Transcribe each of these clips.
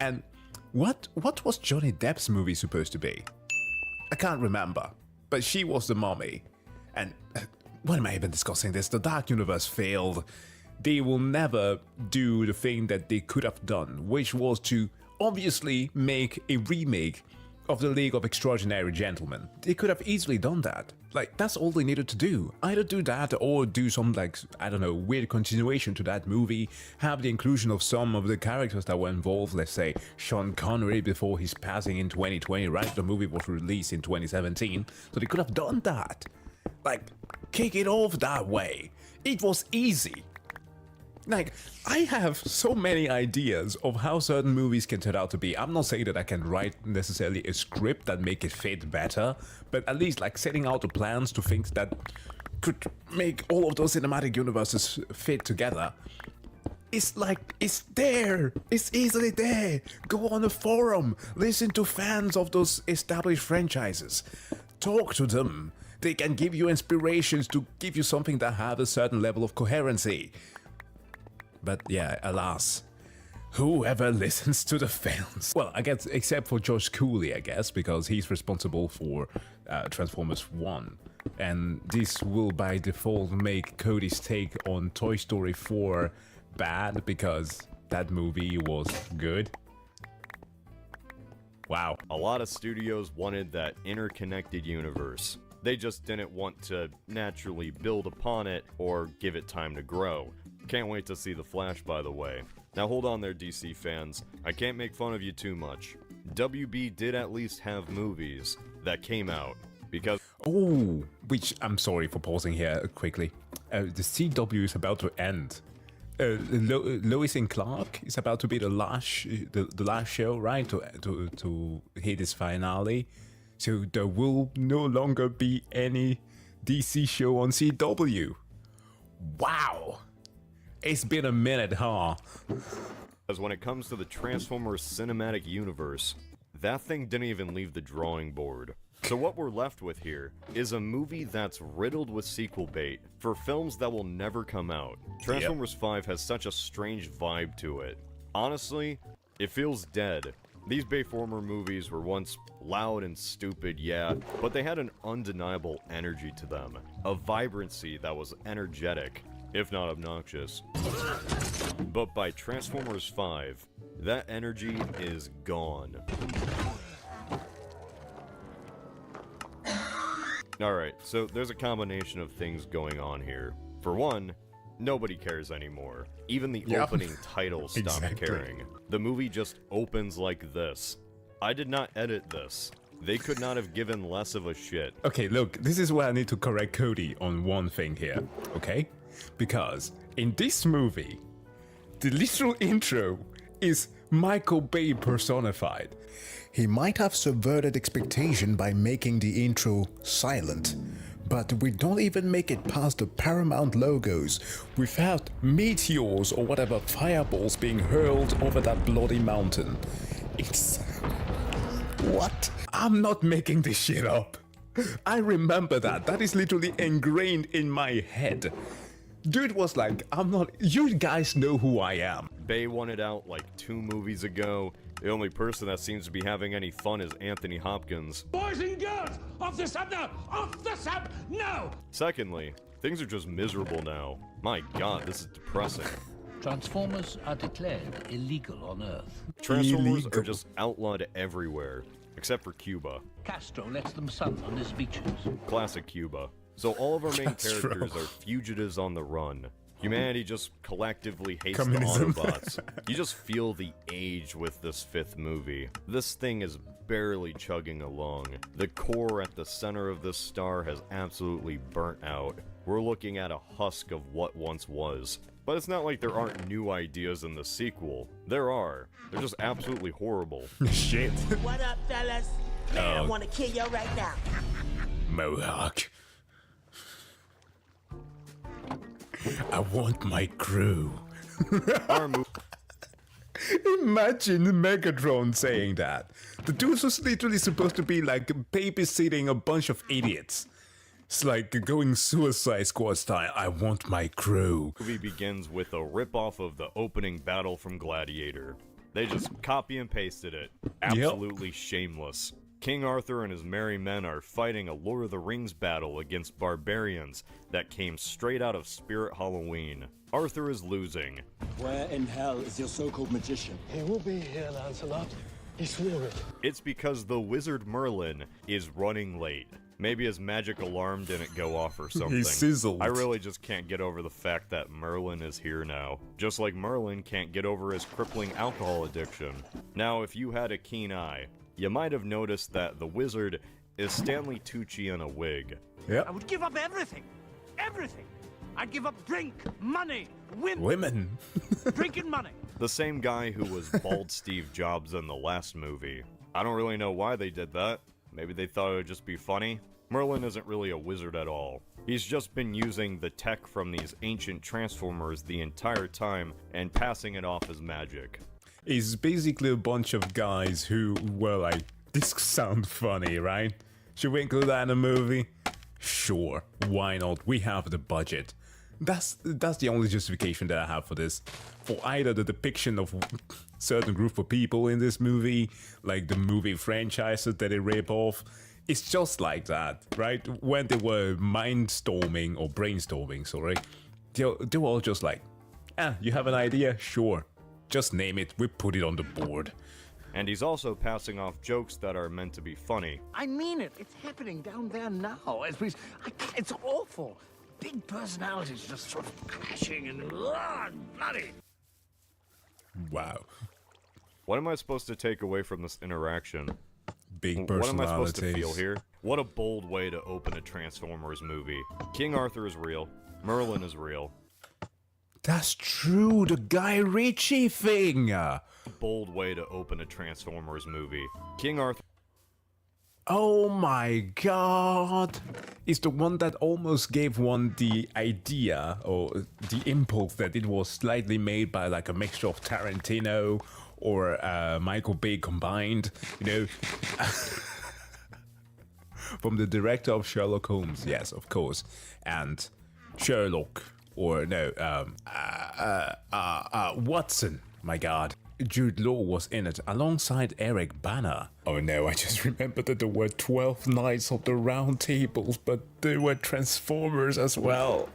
And what was Johnny Depp's movie supposed to be? I can't remember, but she was the mommy. And why am I even discussing this? The Dark Universe failed. They will never do the thing that they could have done, which was to obviously make a remake of the League of Extraordinary Gentlemen. They could have easily done that. Like, that's all they needed to do. Either do that or do some, like, I don't know, weird continuation to that movie, have the inclusion of some of the characters that were involved, let's say Sean Connery before his passing in 2020, right? The movie was released in 2017, so they could have done that. Like, kick it off that way. It was easy. Like, I have so many ideas of how certain movies can turn out to be. I'm not saying that I can write necessarily a script that make it fit better, but at least like setting out the plans to things that could make all of those cinematic universes fit together. It's like, it's there. It's easily there. Go on a forum. Listen to fans of those established franchises. Talk to them. They can give you inspirations to give you something that have a certain level of coherency. But yeah, alas, whoever listens to the fans? Well, I guess except for Josh Cooley, I guess, because he's responsible for Transformers 1. And this will by default make Cody's take on Toy Story 4 bad because that movie was good. Wow. A lot of studios wanted that interconnected universe. They just didn't want to naturally build upon it or give it time to grow. Can't wait to see The Flash, by the way. Now hold on there, DC fans. I can't make fun of you too much. WB did at least have movies that came out, because... Oh, which I'm sorry for pausing here quickly. The CW is about to end. Lois and Clark is about to be the last show, right? To hit its finale. So there will no longer be any DC show on CW. Wow. It's been a minute, huh? Because when it comes to the Transformers cinematic universe, that thing didn't even leave the drawing board. So what we're left with here is a movie that's riddled with sequel bait for films that will never come out. Transformers 5 has such a strange vibe to it. Honestly, it feels dead. These Bayformer movies were once loud and stupid, yeah, but they had an undeniable energy to them. A vibrancy that was energetic, if not obnoxious. But by Transformers 5, that energy is gone. Alright, so there's a combination of things going on here. For one, nobody cares anymore. Even the opening title stopped caring. The movie just opens like this. I did not edit this. They could not have given less of a shit. Okay, look, this is where I need to correct Cody on one thing here, okay? Because in this movie, the literal intro is Michael Bay personified. He might have subverted expectation by making the intro silent, but we don't even make it past the Paramount logos without Meteors or whatever fireballs being hurled over that bloody mountain. It's... What? I'm not making this shit up. I remember that. That is literally ingrained in my head. Dude was like, I'm not... You guys know who I am. Bay wanted out like 2 movies ago. The only person that seems to be having any fun is Anthony Hopkins. Boys and girls, off the sub now! Off the sub now! Secondly, things are just miserable now. My god, this is depressing. Transformers are declared illegal on Earth. Transformers are just outlawed everywhere, except for Cuba. Castro lets them sun on his beaches. Classic Cuba. So all of our main characters are fugitives on the run. Humanity just collectively hates Communism. the Autobots. You just feel the age with this 5th movie. This thing is barely chugging along. The core at the center of this star has absolutely burnt out. We're looking at a husk of what once was. But it's not like there aren't new ideas in the sequel. There are. They're just absolutely horrible. Shit. What up, fellas? Man, I want to kill you right now. Mohawk. I want my crew. Imagine Megatron saying that. The dude was literally supposed to be like babysitting a bunch of idiots. It's like going Suicide Squad style. I want my crew. The movie begins with a ripoff of the opening battle from Gladiator. They just copy and pasted it. Absolutely shameless. King Arthur and his merry men are fighting a Lord of the Rings battle against barbarians that came straight out of Spirit Halloween. Arthur is losing. Where in hell is your so-called magician? He will be here, Lancelot. He swore it. It's because the wizard Merlin is running late. Maybe his magic alarm didn't go off or something. He sizzled. I really just can't get over the fact that Merlin is here now. Just like Merlin can't get over his crippling alcohol addiction. Now, if you had a keen eye, you might have noticed that the wizard is Stanley Tucci in a wig. Yep. I would give up everything. Everything. I'd give up drink, money, women. Women. Drink and money. The same guy who was bald Steve Jobs in the last movie. I don't really know why they did that. Maybe they thought it would just be funny. Merlin isn't really a wizard at all. He's just been using the tech from these ancient Transformers the entire time and passing it off as magic. It's basically a bunch of guys who were like, this sounds funny, right? Should we include that in a movie? Sure, why not? We have the budget. That's the only justification that I have for this. For either the depiction of certain group of people in this movie, like the movie franchises that they rip off. It's just like that, right? When they were mindstorming or brainstorming, sorry, they were all just like, you have an idea? Sure. Just name it, we put it on the board. And he's also passing off jokes that are meant to be funny. I mean it. It's happening down there now. It's awful. Big personalities just sort of clashing and bloody. Wow. What am I supposed to take away from this interaction? Big What am I supposed to personalities. feel here? What a bold way to open a Transformers movie. King Arthur is real. Merlin is real. That's true, the Guy Ritchie thing. Bold way to open a Transformers movie. King Arthur. Oh my god. It's the one that almost gave one the idea or the impulse that it was slightly made by like a mixture of Tarantino or Michael Bay combined, you know. From the director of Sherlock Holmes, yes, of course, and Sherlock, or no, Watson, my god. Jude Law was in it alongside Eric Bana. Oh no, I just remembered that there were 12 Knights of the Round Tables, but there were Transformers as well.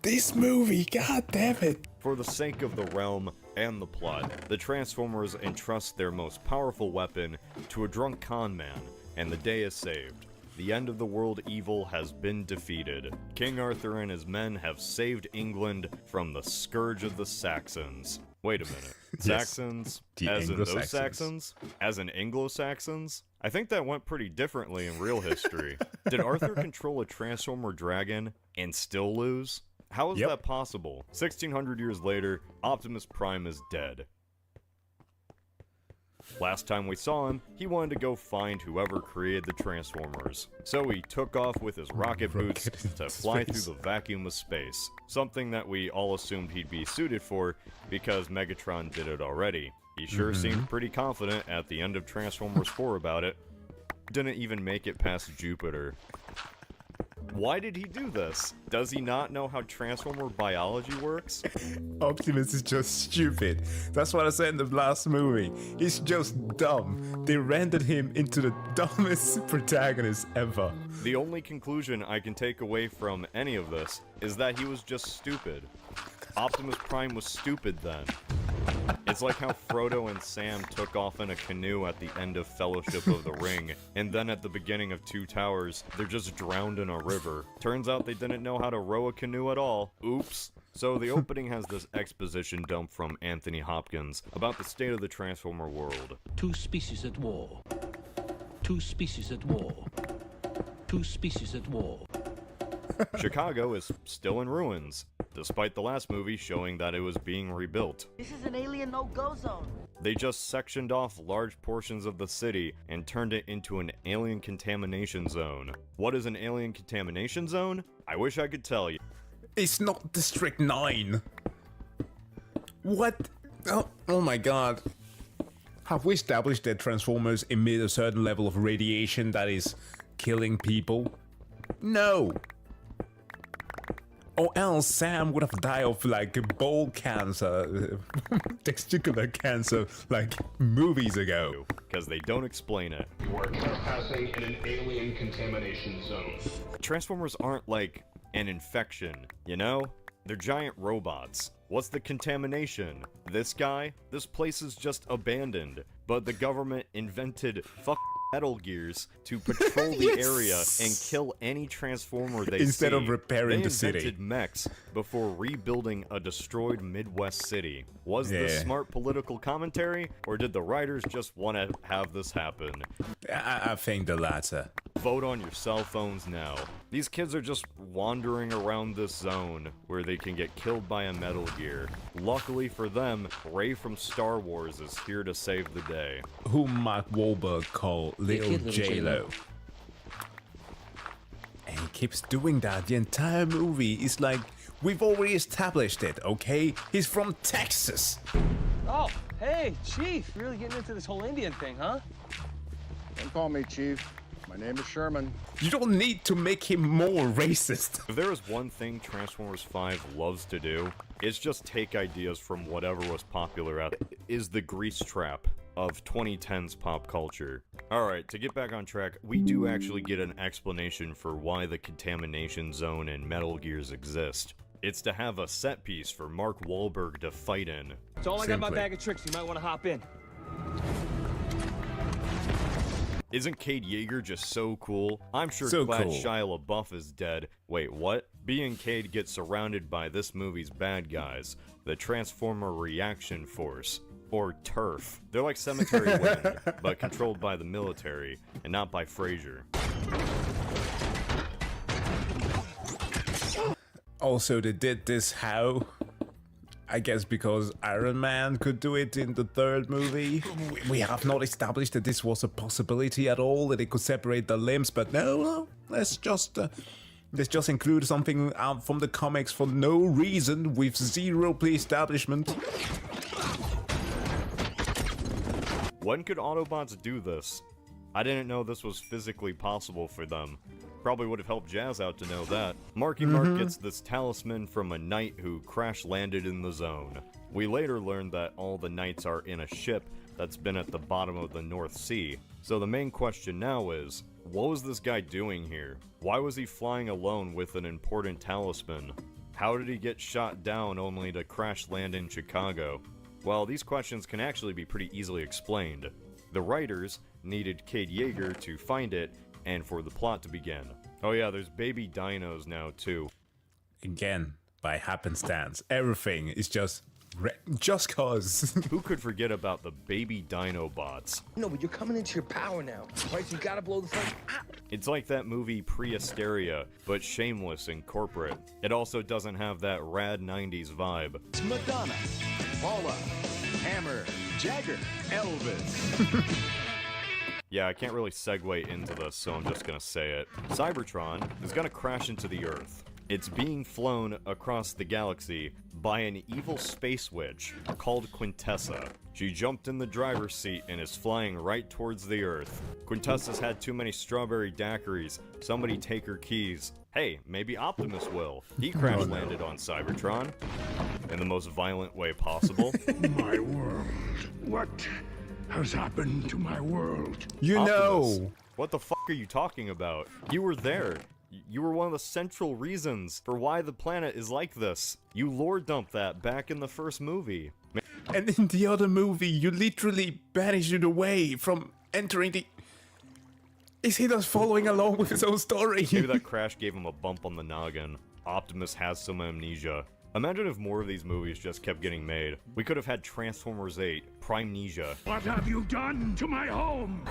This movie, god damn it. For the sake of the realm and the plot, the Transformers entrust their most powerful weapon to a drunk con man, and the day is saved. The end of the world evil has been defeated. King Arthur and his men have saved England from the scourge of the Saxons. Wait a minute. Saxons? the As in those Anglo-Saxons. Saxons? As in Anglo-Saxons? I think that went pretty differently in real history. Did Arthur control a Transformer dragon and still lose? How is Yep. that possible? 1600 years later, Optimus Prime is dead. Last time we saw him, he wanted to go find whoever created the Transformers. So he took off with his rocket boots Rocket into to fly space. through the vacuum of space. Something that we all assumed he'd be suited for because Megatron did it already. He sure seemed pretty confident at the end of Transformers 4 about it. Didn't even make it past Jupiter. Why did he do this? Does he not know how Transformer biology works? Optimus is just stupid. That's what I said in the last movie. He's just dumb. They rendered him into the dumbest protagonist ever. The only conclusion I can take away from any of this is that he was just stupid. Optimus Prime was stupid then. It's like how Frodo and Sam took off in a canoe at the end of Fellowship of the Ring, and then at the beginning of Two Towers, they're just drowned in a river. Turns out they didn't know how to row a canoe at all. Oops. So the opening has this exposition dump from Anthony Hopkins about the state of the Transformer world. Two species at war. Two species at war. Two species at war. Chicago is still in ruins, despite the last movie showing that it was being rebuilt. This is an alien no-go zone. They just sectioned off large portions of the city and turned it into an alien contamination zone. What is an alien contamination zone? I wish I could tell you. It's not District 9. What? Oh my god. Have we established that Transformers emit a certain level of radiation that is killing people? No. Or else Sam would have died of like bone cancer, testicular cancer, like movies ago. Because they don't explain it. You are trespassing in an alien contamination zone. Transformers aren't like an infection, you know? They're giant robots. What's the contamination? This guy? This place is just abandoned. But the government invented Metal Gears to patrol the area and kill any Transformer they Instead see. of repairing they the city. invented mechs before rebuilding a destroyed Midwest city. Was this Yeah. smart political commentary, or did the writers just want to have this happen? I think the latter. Vote on your cell phones now. These kids are just wandering around this zone where they can get killed by a Metal Gear. Luckily for them, Rey from Star Wars is here to save the day. Who Mark Wahlberg called Little J-Lo. And he keeps doing that the entire movie. It's like, we've already established it, okay? He's from Texas. Oh, hey, Chief. Really getting into this whole Indian thing, huh? Don't call me Chief. My name is Sherman. You don't need to make him more racist. If there is one thing Transformers 5 loves to do, it's just take ideas from whatever was popular at is the grease trap of 2010's pop culture. Alright, to get back on track, we do actually get an explanation for why the contamination zone in Metal Gears exist. It's to have a set piece for Mark Wahlberg to fight in. That's all I got in my Simply. bag of tricks. You might want to hop in. Isn't Cade Yeager just so cool? I'm sure So glad cool. Shia LaBeouf is dead. Wait, what? B and Cade get surrounded by this movie's bad guys, the Transformer Reaction Force, or TERF. They're like Cemetery Wind, but controlled by the military, and not by Frasier. Also, they did this how? I guess because Iron Man could do it in the third movie. We have not established that this was a possibility at all, that it could separate the limbs, but no, let's just include something out from the comics for no reason, with zero pre-establishment. When could Autobots do this? I didn't know this was physically possible for them. Probably would have helped Jazz out to know that. Marky Mark gets this talisman from a knight who crash-landed in the zone. We later learned that all the knights are in a ship that's been at the bottom of the North Sea. So the main question now is, what was this guy doing here? Why was he flying alone with an important talisman? How did he get shot down only to crash land in Chicago? Well, these questions can actually be pretty easily explained. The writers needed Cade Yeager to find it and for the plot to begin. Oh yeah, there's baby dinos now too. Again, by happenstance, everything is just cause. Who could forget about the baby dino bots? No, but you're coming into your power now. Right, so you gotta blow the phone. It's like that movie Pre-Hysteria, but shameless and corporate. It also doesn't have that rad 90s vibe. It's Madonna, Paula, Hammer, Jagger, Elvis. Yeah, I can't really segue into this, so I'm just gonna say it. Cybertron is gonna crash into the Earth. It's being flown across the galaxy by an evil space witch called Quintessa. She jumped in the driver's seat and is flying right towards the Earth. Quintessa's had too many strawberry daiquiris. Somebody take her keys. Hey, maybe Optimus will. He crash landed on Cybertron in the most violent way possible. My world. What has happened to my world? You Optimus, know. what the fuck are you talking about? You were there. You were one of the central reasons for why the planet is like this. You lore dumped that back in the first movie. And in the other movie, you literally banished it away from entering the... Is he just following along with his own story? Maybe that crash gave him a bump on the noggin. Optimus has some amnesia. Imagine if more of these movies just kept getting made. We could have had Transformers 8, Primenesia. What have you done to my home?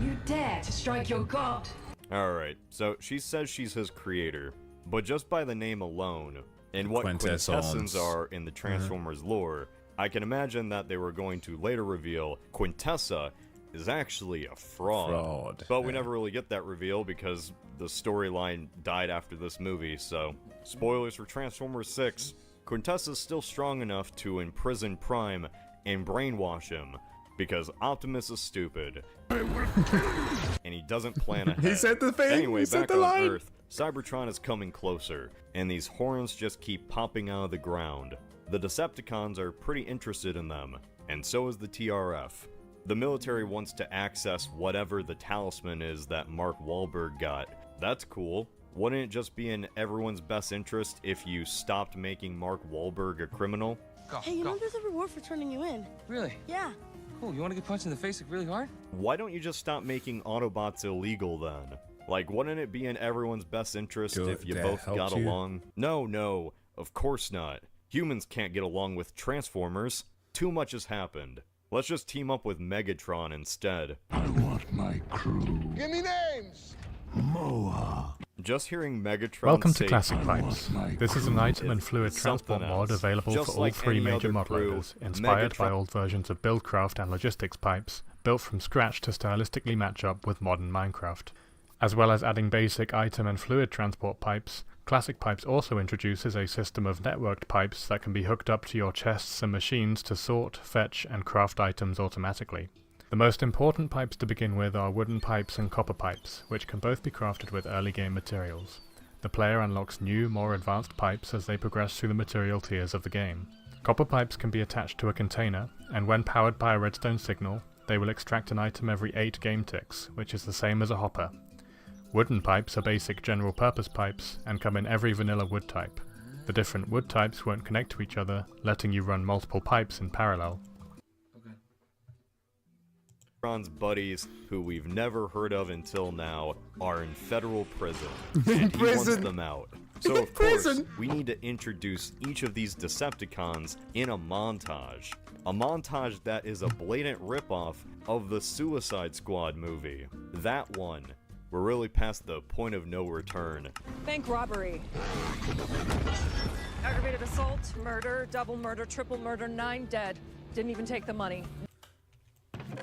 You dare to strike your god? Alright, so she says she's his creator, but just by the name alone, and what quintessence are in the Transformers lore, I can imagine that they were going to later reveal Quintessa is actually a fraud. But we never really get that reveal because the storyline died after this movie, so... Spoilers for Transformers 6. Quintessa's still strong enough to imprison Prime and brainwash him. because Optimus is stupid. And he doesn't plan ahead. He said the thing. Anyway, He said back the on line. Earth, Cybertron is coming closer, and these horns just keep popping out of the ground. The Decepticons are pretty interested in them, and so is the TRF. The military wants to access whatever the talisman is that Mark Wahlberg got. That's cool. Wouldn't it just be in everyone's best interest if you stopped making Mark Wahlberg a criminal? Hey, you know there's a reward for turning you in. Really? Yeah. Cool. You want to get punched in the face like really hard? Why don't you just stop making Autobots illegal then? Like, wouldn't it be in everyone's best interest if you that both helped got you? along? No, of course not. Humans can't get along with Transformers. Too much has happened. Let's just team up with Megatron instead. I want my crew. Give me names! Moa. Just hearing Megatron Welcome say to Classic Pipes. This is an item and fluid transport something mod else. available Just for all like three any major other mod crew, loaders, inspired by Megatron- old versions of Buildcraft and Logistics Pipes, built from scratch to stylistically match up with modern Minecraft. As well as adding basic item and fluid transport pipes, Classic Pipes also introduces a system of networked pipes that can be hooked up to your chests and machines to sort, fetch, and craft items automatically. The most important pipes to begin with are wooden pipes and copper pipes, which can both be crafted with early game materials. The player unlocks new, more advanced pipes as they progress through the material tiers of the game. Copper pipes can be attached to a container, and when powered by a redstone signal, they will extract an item every 8 game ticks, which is the same as a hopper. Wooden pipes are basic general purpose pipes, and come in every vanilla wood type. The different wood types won't connect to each other, letting you run multiple pipes in parallel. Megatron's buddies, who we've never heard of until now, are in federal prison. And he wants them out. So of course, we need to introduce each of these Decepticons in a montage. A montage that is a blatant ripoff of the Suicide Squad movie. That one. We're really past the point of no return. Bank robbery. Aggravated assault, murder, double murder, triple murder, 9 dead. Didn't even take the money.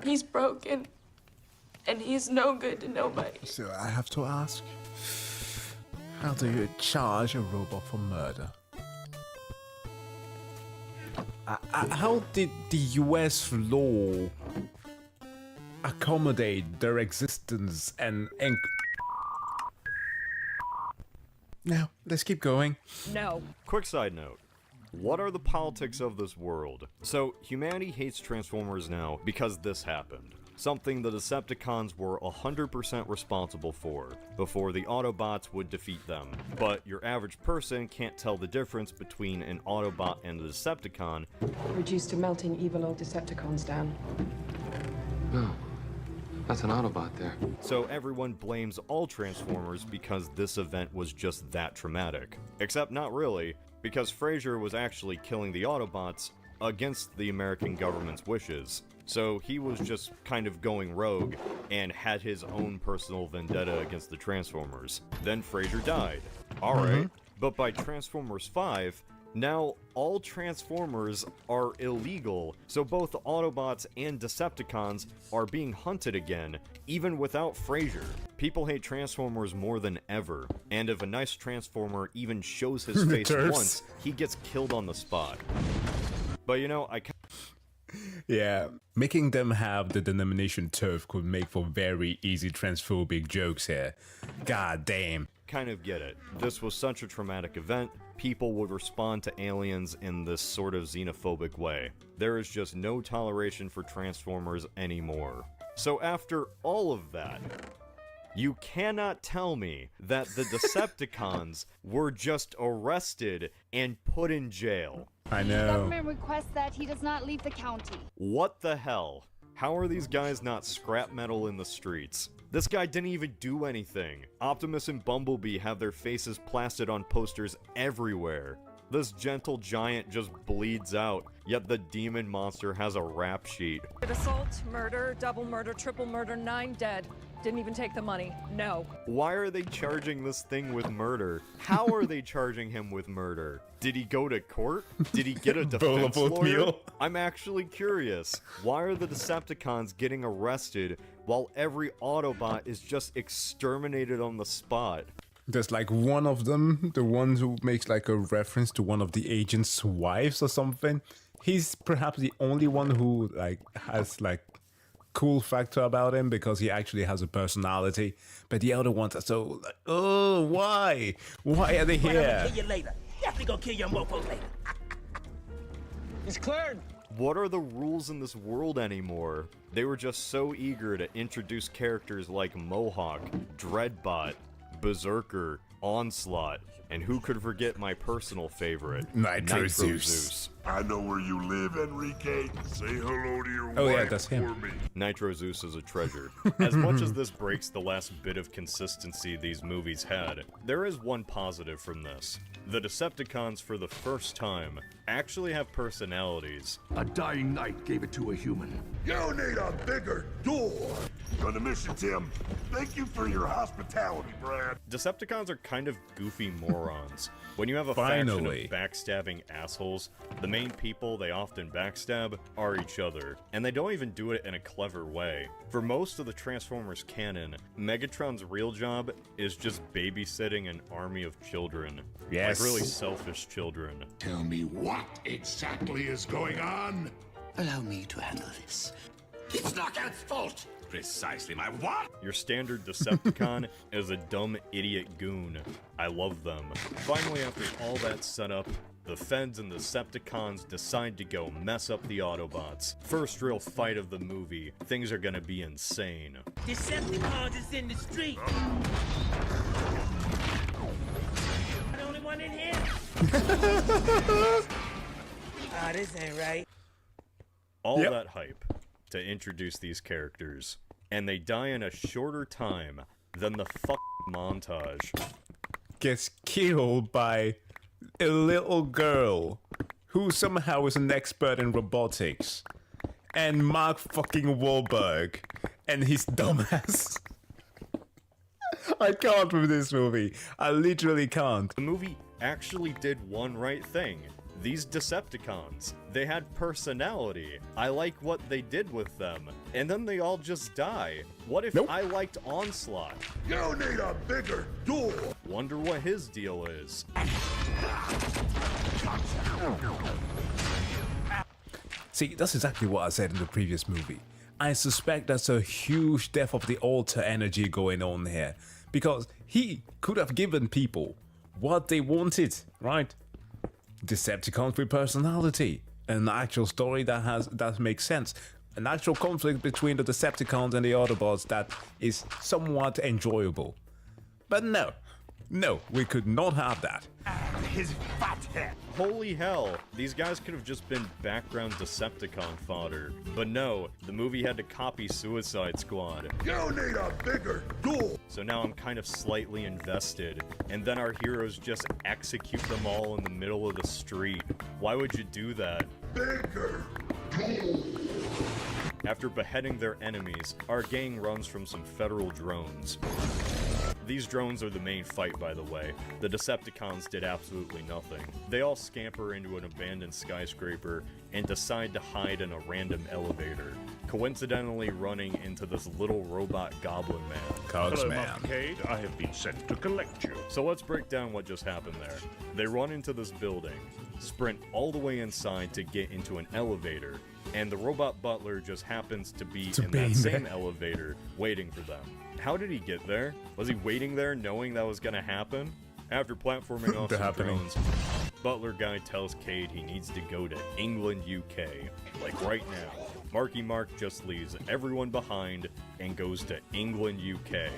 He's broken, and he's no good to nobody. So I have to ask, how do you charge a robot for murder? How did the US law accommodate their existence and now let's keep going. No. Quick side note. What are the politics of this world? So, humanity hates Transformers now because this happened. Something the Decepticons were 100% responsible for, before the Autobots would defeat them. But your average person can't tell the difference between an Autobot and a Decepticon. Reduced to melting evil old Decepticons down. No. That's an Autobot there. So everyone blames all Transformers because this event was just that traumatic. Except not really, because Frazier was actually killing the Autobots against the American government's wishes. So he was just kind of going rogue and had his own personal vendetta against the Transformers. Then Frazier died. Alright, but by Transformers 5, now all Transformers are illegal, so both Autobots and Decepticons are being hunted again, even without Frazier. People hate Transformers more than ever, and if a nice Transformer even shows his face once, he gets killed on the spot. But you know, Yeah, making them have the denomination TERF could make for very easy transphobic jokes here. God damn. Kind of get it. This was such a traumatic event, people would respond to aliens in this sort of xenophobic way. There is just no toleration for Transformers anymore. So after all of that, you cannot tell me that the Decepticons were just arrested and put in jail. I The know. government requests that he does not leave the county. What the hell? How are these guys not scrap metal in the streets? This guy didn't even do anything. Optimus and Bumblebee have their faces plastered on posters everywhere. This gentle giant just bleeds out, yet the demon monster has a rap sheet. Assault, murder, double murder, triple murder, 9 dead. Didn't even take the money. No. Why are they charging this thing with murder? How are they charging him with murder? Did he go to court? Did he get a Bowl of defense lawyer? oatmeal? I'm actually curious. Why are the Decepticons getting arrested while every Autobot is just exterminated on the spot? There's like one of them, the one who makes like a reference to one of the agent's wives or something. he's perhaps the only one who like has like cool factor about him because he actually has a personality. But the other ones are so like, oh, why? Why are they But I'm here? gonna kill you later. Definitely gonna kill your mofos later. It's cleared. What are the rules in this world anymore? They were just so eager to introduce characters like Mohawk, Dreadbot, Berserker, Onslaught, and who could forget my personal favorite, Nitro Zeus. I know where you live, Enrique. Say hello to your Oh, wife yeah, that's him. for me. Nitro Zeus is a treasure. As much as this breaks the last bit of consistency these movies had, there is one positive from this. The Decepticons, for the first time, actually have personalities. A dying knight gave it to a human. You need a bigger door. On the mission, Tim. Thank you for your hospitality, Brad. Decepticons are kind of goofy morons. When you have a Finally. faction of backstabbing assholes, the main people they often backstab are each other, and they don't even do it in a clever way. For most of the Transformers canon, Megatron's real job is just babysitting an army of children. Yes. Like really selfish children. Tell me what exactly is going on? Allow me to handle this. It's Knockout's fault. Precisely my what? Your standard Decepticon is a dumb idiot goon. I love them. Finally, after all that setup, the Feds and the Decepticons decide to go mess up the Autobots. First real fight of the movie. Things are gonna be insane. Decepticons is in the street. I'm the only one in here. Ah, this ain't right. All that hype to introduce these characters, and they die in a shorter time than the montage. Gets killed by a little girl who somehow is an expert in robotics, and Mark fucking Wahlberg and his dumbass. I can't with this movie. I literally can't. The movie actually did one right thing. These Decepticons, they had personality. I like what they did with them. And then they all just die. What if I liked Onslaught? You need a bigger door. Wonder what his deal is. See, that's exactly what I said in the previous movie. I suspect there's a huge death of the alter energy going on here. Because he could have given people what they wanted, right? Decepticons with personality, an actual story that makes sense, an actual conflict between the Decepticons and the Autobots that is somewhat enjoyable. But no, we could not have that. His fat head. Holy hell, these guys could have just been background Decepticon fodder. But no, the movie had to copy Suicide Squad. You need a bigger door. So now I'm kind of slightly invested, and then our heroes just execute them all in the middle of the street. Why would you do that? Bigger door. After beheading their enemies, our gang runs from some federal drones. These drones are the main fight, by the way. The Decepticons did absolutely nothing. They all scamper into an abandoned skyscraper and decide to hide in a random elevator, coincidentally running into this little robot goblin man. Hello, Monkade. I have been sent to collect you. So let's break down what just happened there. They run into this building, sprint all the way inside to get into an elevator, and the robot butler just happens to be in that same elevator waiting for them. How did he get there? Was he waiting there knowing that was gonna happen? After platforming off some drones, Butler guy tells Cade he needs to go to England, UK. Like right now. Marky Mark just leaves everyone behind and goes to England, UK.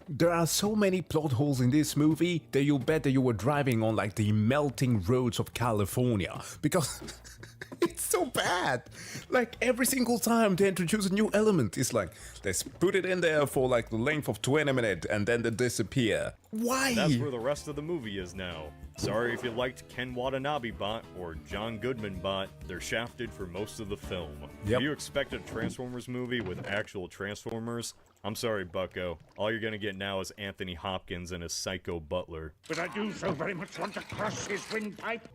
There are so many plot holes in this movie that you'll bet that you were driving on like the melting roads of California. Because it's so bad. Like every single time they introduce a new element, it's like, let's put it in there for like the length of 20 minutes and then they disappear. Why? That's where the rest of the movie is now. Sorry if you liked Ken Watanabe bot or John Goodman bot, they're shafted for most of the film. Yep. If you expect a Transformers movie with actual Transformers, I'm sorry, bucko. All you're gonna get now is Anthony Hopkins and his psycho butler. But I do so very much want to crush his windpipe.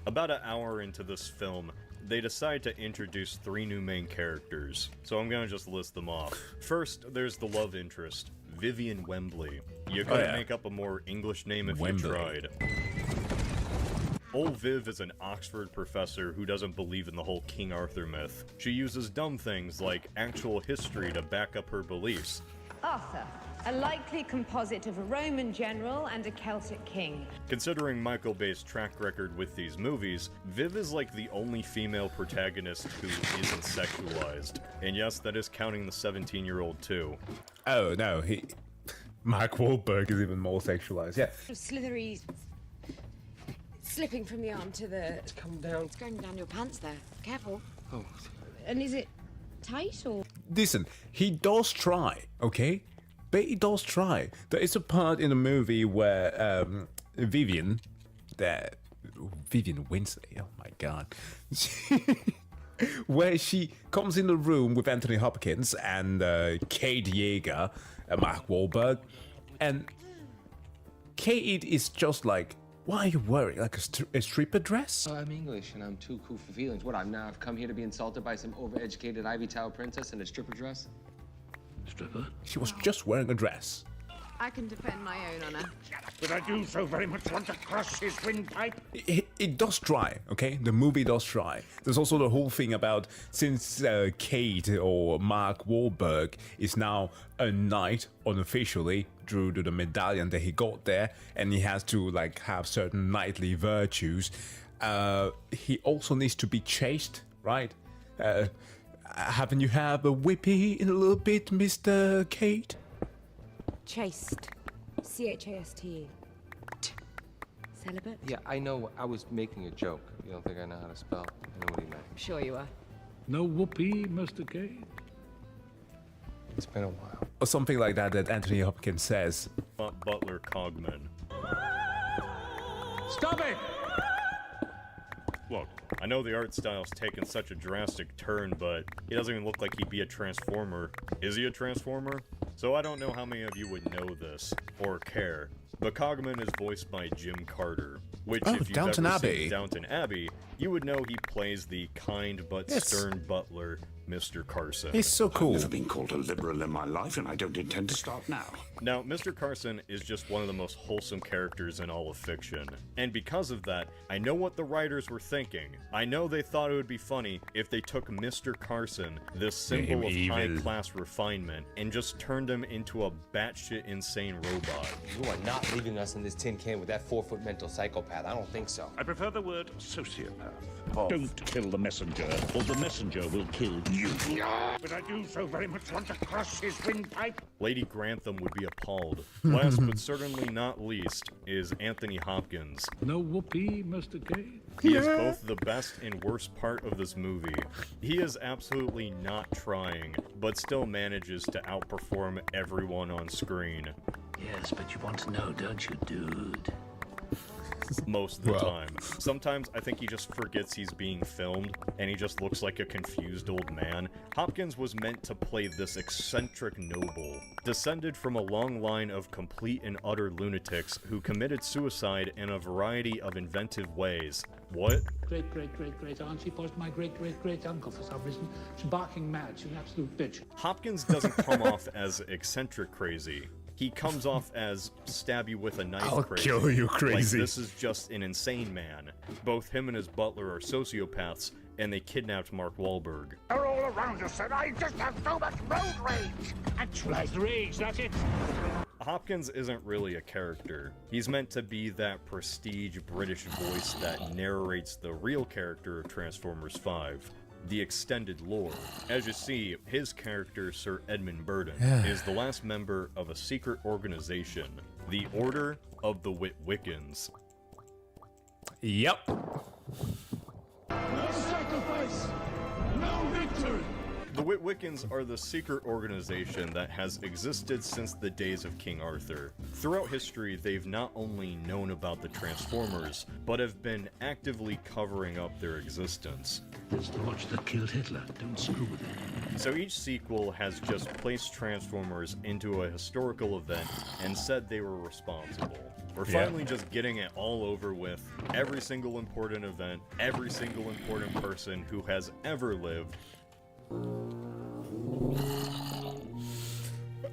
About an hour into this film, they decide to introduce 3 new main characters, so I'm gonna just list them off. First, there's the love interest, Vivian Wembley. You couldn't make up a more English name if you tried. Old Viv is an Oxford professor who doesn't believe in the whole King Arthur myth. She uses dumb things like actual history to back up her beliefs. Arthur, a likely composite of a Roman general and a Celtic king. Considering Michael Bay's track record with these movies, Viv is like the only female protagonist who isn't sexualized. And yes, that is counting the 17-year-old too. Oh no, Mark Wahlberg is even more sexualized, yeah. Slithery slipping from the arm to the... It's come down. It's going down your pants there. Careful. Oh. And is it tight or... Listen, he does try, okay? But he does try. There is a part in the movie where Vivian Winsley, oh my god, where she comes in the room with Anthony Hopkins and Kate Yeager and Mark Wahlberg, and Kate is just like, why are you wearing like a stripper dress? I'm English and I'm too cool for feelings. What, I've come here to be insulted by some overeducated Ivy Tower princess in a stripper dress? Stripper? She was just wearing a dress. I can defend my own honor. But I do so very much want to crush his windpipe. It does try, okay? The movie does try. There's also the whole thing about since Kate or Mark Wahlberg is now a knight unofficially due to the medallion that he got there, and he has to like have certain knightly virtues. He also needs to be chaste, right? Haven't you have a whippy in a little bit, Mr. Kate? Chaste. C-H-A-S-T-E. Celibate? Yeah, I know. I was making a joke. You don't think I know how to spell? I know what he meant. I'm sure you are. No whoopee, Mr. Kate? It's been a while. Or something like that Anthony Hopkins says. Butler Cogman. Stop it! Look, I know the art style's taken such a drastic turn, but he doesn't even look like he'd be a Transformer. Is he a Transformer? So I don't know how many of you would know this, or care, but Cogman is voiced by Jim Carter, which if you've Downton ever Abbey. seen Downton Abbey, you would know he plays the kind but stern butler, Mr. Carson. He's so cool. I've never been called a liberal in my life, and I don't intend to start now. Now, Mr. Carson is just one of the most wholesome characters in all of fiction. And because of that, I know what the writers were thinking. I know they thought it would be funny if they took Mr. Carson, this symbol of high-class refinement, and just turned him into a batshit insane robot. You are not leaving us in this tin can with that 4-foot mental psychopath. I don't think so. I prefer the word sociopath. Don't kill the messenger, or the messenger will kill you. But I do so very much want to crush his windpipe. Lady Grantham would be appalled. Last but certainly not least is Anthony Hopkins. No whoopee, Mr. Kate? He is both the best and worst part of this movie. He is absolutely not trying, but still manages to outperform everyone on screen. Yes, but you want to know, don't you, dude? Most of the time. Sometimes I think he just forgets he's being filmed, and he just looks like a confused old man. Hopkins was meant to play this eccentric noble, descended from a long line of complete and utter lunatics who committed suicide in a variety of inventive ways. What? Great-great-great-great-auntie poisoned my great-great-great-uncle for some reason. She's barking mad. She's an absolute bitch. Hopkins doesn't come off as eccentric crazy. He comes off as stab you with a knife I'll crazy. kill you crazy. Like, this is just an insane man. Both him and his butler are sociopaths, and they kidnapped Mark Wahlberg. They're all around us, and I just have so much road rage. Actualize the rage, that's it. Hopkins isn't really a character. He's meant to be that prestige British voice that narrates the real character of Transformers 5. The extended lore. As you see, his character, Sir Edmund Burton, is the last member of a secret organization, the Order of the Witwickens. Yep. No sacrifice! No victory! The Witwickens are the secret organization that has existed since the days of King Arthur. Throughout history, they've not only known about the Transformers, but have been actively covering up their existence. It's the watch that killed Hitler. Don't screw with it. So each sequel has just placed Transformers into a historical event and said they were responsible. We're finally just getting it all over with. Every single important event, every single important person who has ever lived.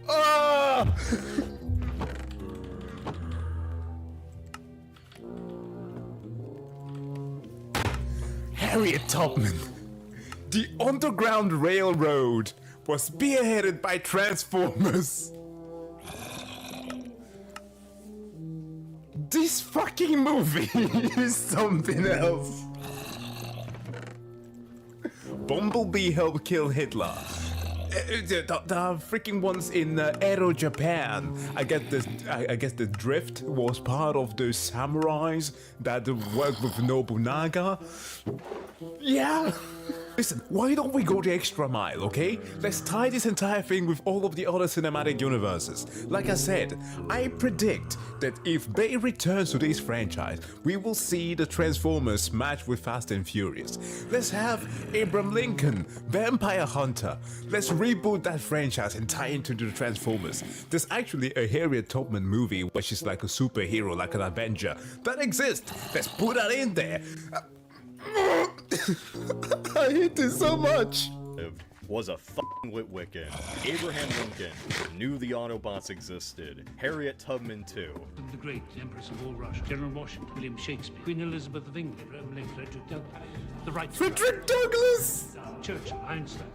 Ah! Harriet Tubman. The Underground Railroad was spearheaded by Transformers. This fucking movie is something else. Bumblebee helped kill Hitler. The freaking ones in Edo, Japan. I guess the drift was part of the samurais that worked with Nobunaga. Yeah. Listen, why don't we go the extra mile, okay? Let's tie this entire thing with all of the other cinematic universes. Like I said, I predict that if Bay returns to this franchise, we will see the Transformers match with Fast and Furious. Let's have Abraham Lincoln, Vampire Hunter. Let's reboot that franchise and tie into the Transformers. There's actually a Harriet Tubman movie where she's like a superhero, like an Avenger. That exists. Let's put that in there. I hate this so much. Was a fucking Witwicken. Abraham Lincoln knew the Autobots existed. Harriet Tubman too. The great Empress of all Russia, General Washington, William Shakespeare, Queen Elizabeth of England, Abraham Frederick Douglass, the Wright Frederick Douglass! Churchill, Einstein,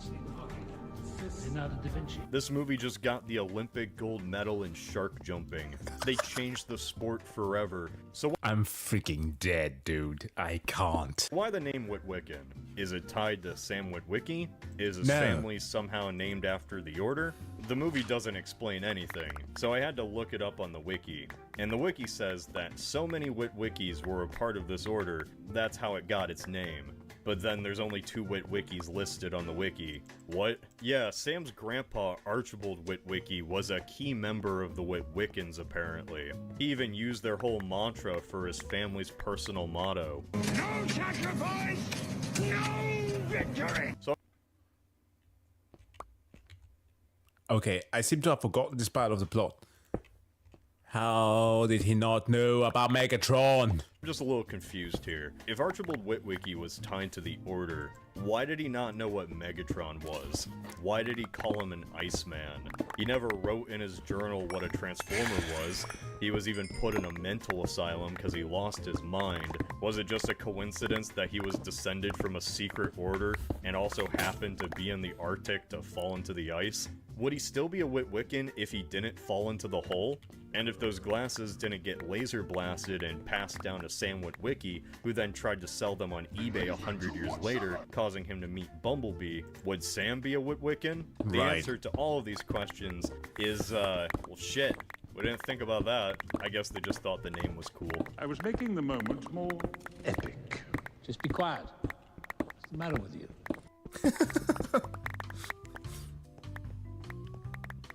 Leonardo da Vinci. This movie just got the Olympic gold medal in shark jumping. They changed the sport forever. So I'm freaking dead, dude. I can't. Why the name Witwicken? Is it tied to Sam Witwicky? Is his family somehow named after the Order? The movie doesn't explain anything, so I had to look it up on the wiki. And the wiki says that so many Witwickies were a part of this order, that's how it got its name. But then there's only 2 Witwickies listed on the wiki. What? Yeah, Sam's grandpa Archibald Witwicky was a key member of the Witwickens apparently. He even used their whole mantra for his family's personal motto. No sacrifice, no victory! So okay, I seem to have forgotten this part of the plot. How did he not know about Megatron? I'm just a little confused here. If Archibald Witwicky was tied to the Order, why did he not know what Megatron was? Why did he call him an Iceman? He never wrote in his journal what a Transformer was. He was even put in a mental asylum because he lost his mind. Was it just a coincidence that he was descended from a secret order and also happened to be in the Arctic to fall into the ice? Would he still be a Witwiccan if he didn't fall into the hole? And if those glasses didn't get laser blasted and passed down to Sam Witwicky, who then tried to sell them on eBay 100 years later, causing him to meet Bumblebee, would Sam be a Witwiccan? The answer to all of these questions is, well, shit. We didn't think about that. I guess they just thought the name was cool. I was making the moment more epic. Just be quiet. What's the matter with you?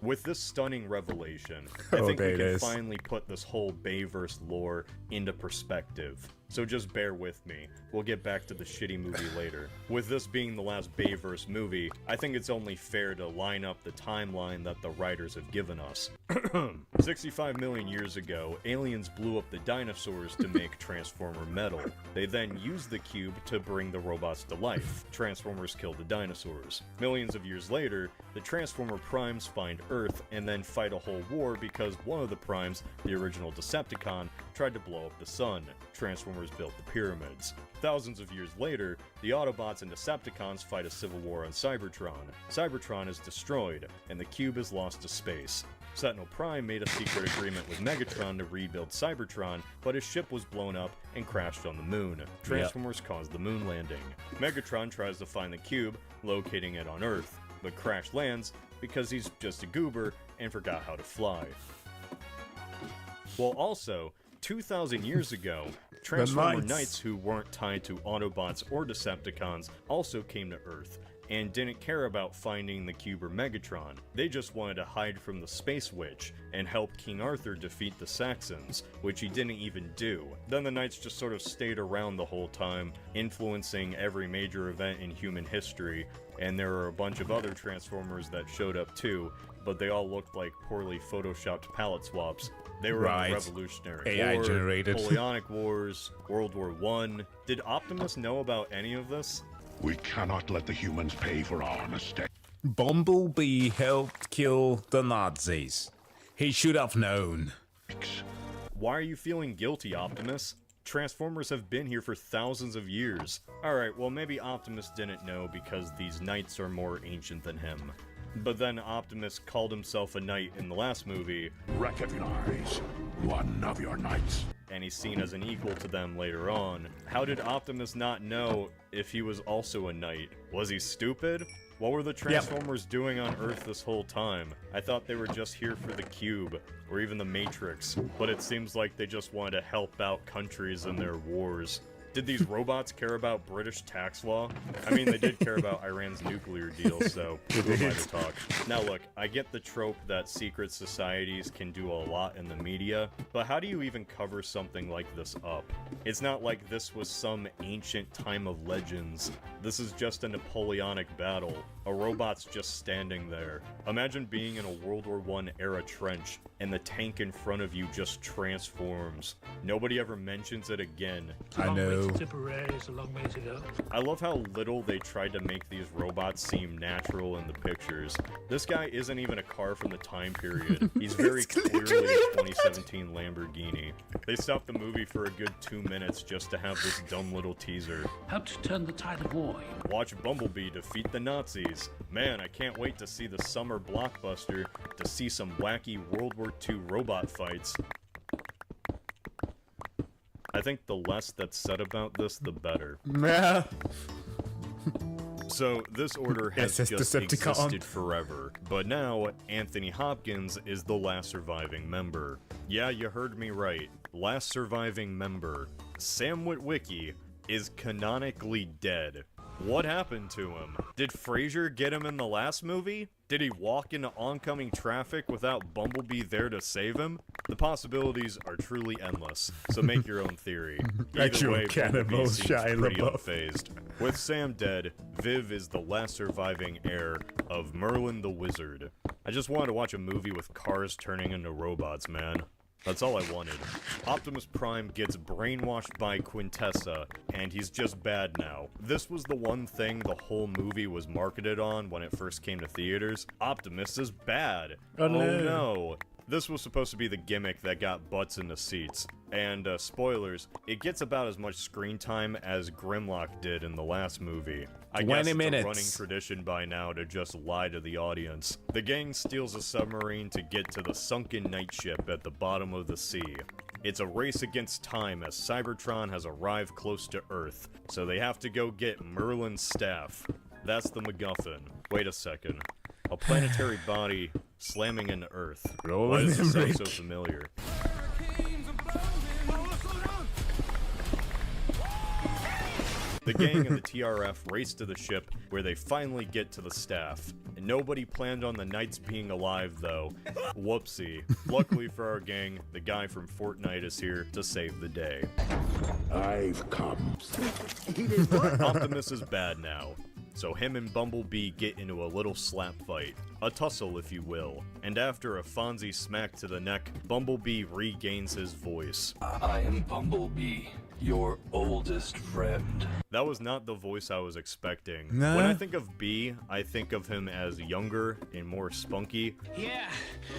With this stunning revelation, I think we can finally put this whole Bayverse lore into perspective. So just bear with me. We'll get back to the shitty movie later. With this being the last Bayverse movie, I think it's only fair to line up the timeline that the writers have given us. 65 million years ago, aliens blew up the dinosaurs to make Transformer metal. They then used the cube to bring the robots to life. Transformers killed the dinosaurs. Millions of years later, the Transformer Primes find Earth and then fight a whole war because one of the Primes, the original Decepticon, tried to blow up the sun. Transformers built the pyramids. Thousands of years later, the Autobots and Decepticons fight a civil war on Cybertron. Cybertron is destroyed, and the cube is lost to space. Sentinel Prime made a secret agreement with Megatron to rebuild Cybertron, but his ship was blown up and crashed on the moon. Transformers caused the moon landing. Megatron tries to find the cube, locating it on Earth, but Crash lands because he's just a goober and forgot how to fly. Well, also, 2,000 years ago, Transformer Knights who weren't tied to Autobots or Decepticons also came to Earth and didn't care about finding the cube or Megatron. They just wanted to hide from the Space Witch and help King Arthur defeat the Saxons, which he didn't even do. Then the Knights just sort of stayed around the whole time, influencing every major event in human history, and there were a bunch of other Transformers that showed up too, but they all looked like poorly photoshopped palette swaps. They were in the Revolutionary AI War, generated. Napoleonic Wars, World War I. Did Optimus know about any of this? We cannot let the humans pay for our mistake. Bumblebee helped kill the Nazis. He should have known. Why are you feeling guilty, Optimus? Transformers have been here for thousands of years. Alright, well maybe Optimus didn't know because these knights are more ancient than him. But then Optimus called himself a knight in the last movie. Recognize one of your knights. And he's seen as an equal to them later on. How did Optimus not know if he was also a knight? Was he stupid? What were the Transformers doing on Earth this whole time? I thought they were just here for the Cube, or even the Matrix, but it seems like they just wanted to help out countries in their wars. Did these robots care about British tax law? I mean, they did care about Iran's nuclear deal, so who am I to talk? Now look, I get the trope that secret societies can do a lot in the media, but how do you even cover something like this up? It's not like this was some ancient time of legends. This is just a Napoleonic battle. A robot's just standing there. Imagine being in a World War I era trench, and the tank in front of you just transforms. Nobody ever mentions it again. I know. Tipperary is a long way to go. I love how little they tried to make these robots seem natural in the pictures. This guy isn't even a car from the time period. He's very clearly a 2017 Lamborghini. They stopped the movie for a good 2 minutes just to have this dumb little teaser. Helped turn the tide of war. Watch Bumblebee defeat the Nazis. Man, I can't wait to see the summer blockbuster to see some wacky World War II robot fights. I think the less that's said about this, the better. Yeah. So, this order has just existed forever, but now, Anthony Hopkins is the last surviving member. Yeah, you heard me right. Last surviving member. Sam Witwicky is canonically dead. What happened to him? Did Frasier get him in the last movie? Did he walk into oncoming traffic without Bumblebee there to save him? The possibilities are truly endless, so make your own theory. Either way, Bumblebee seems pretty unfazed. With Sam dead, Viv is the last surviving heir of Merlin the Wizard. I just wanted to watch a movie with cars turning into robots, man. That's all I wanted. Optimus Prime gets brainwashed by Quintessa, and he's just bad now. This was the one thing the whole movie was marketed on when it first came to theaters. Optimus is bad. Oh no. This was supposed to be the gimmick that got butts into seats. And, spoilers, it gets about as much screen time as Grimlock did in the last movie. I guess it's a running tradition by now to just lie to the audience. The gang steals a submarine to get to the sunken night ship at the bottom of the sea. It's a race against time as Cybertron has arrived close to Earth, so they have to go get Merlin's staff. That's the MacGuffin. Wait a second. A planetary body slamming into Earth. Why does it sound so familiar? The gang and the TRF race to the ship, where they finally get to the staff. And nobody planned on the Knights being alive, though. Whoopsie. Luckily for our gang, the guy from Fortnite is here to save the day. I've come. Optimus is bad now. So him and Bumblebee get into a little slap fight. A tussle, if you will. And after a Fonzie smack to the neck, Bumblebee regains his voice. I am Bumblebee, your oldest friend. That was not the voice I was expecting. Nah. When I think of B, I think of him as younger and more spunky. Yeah,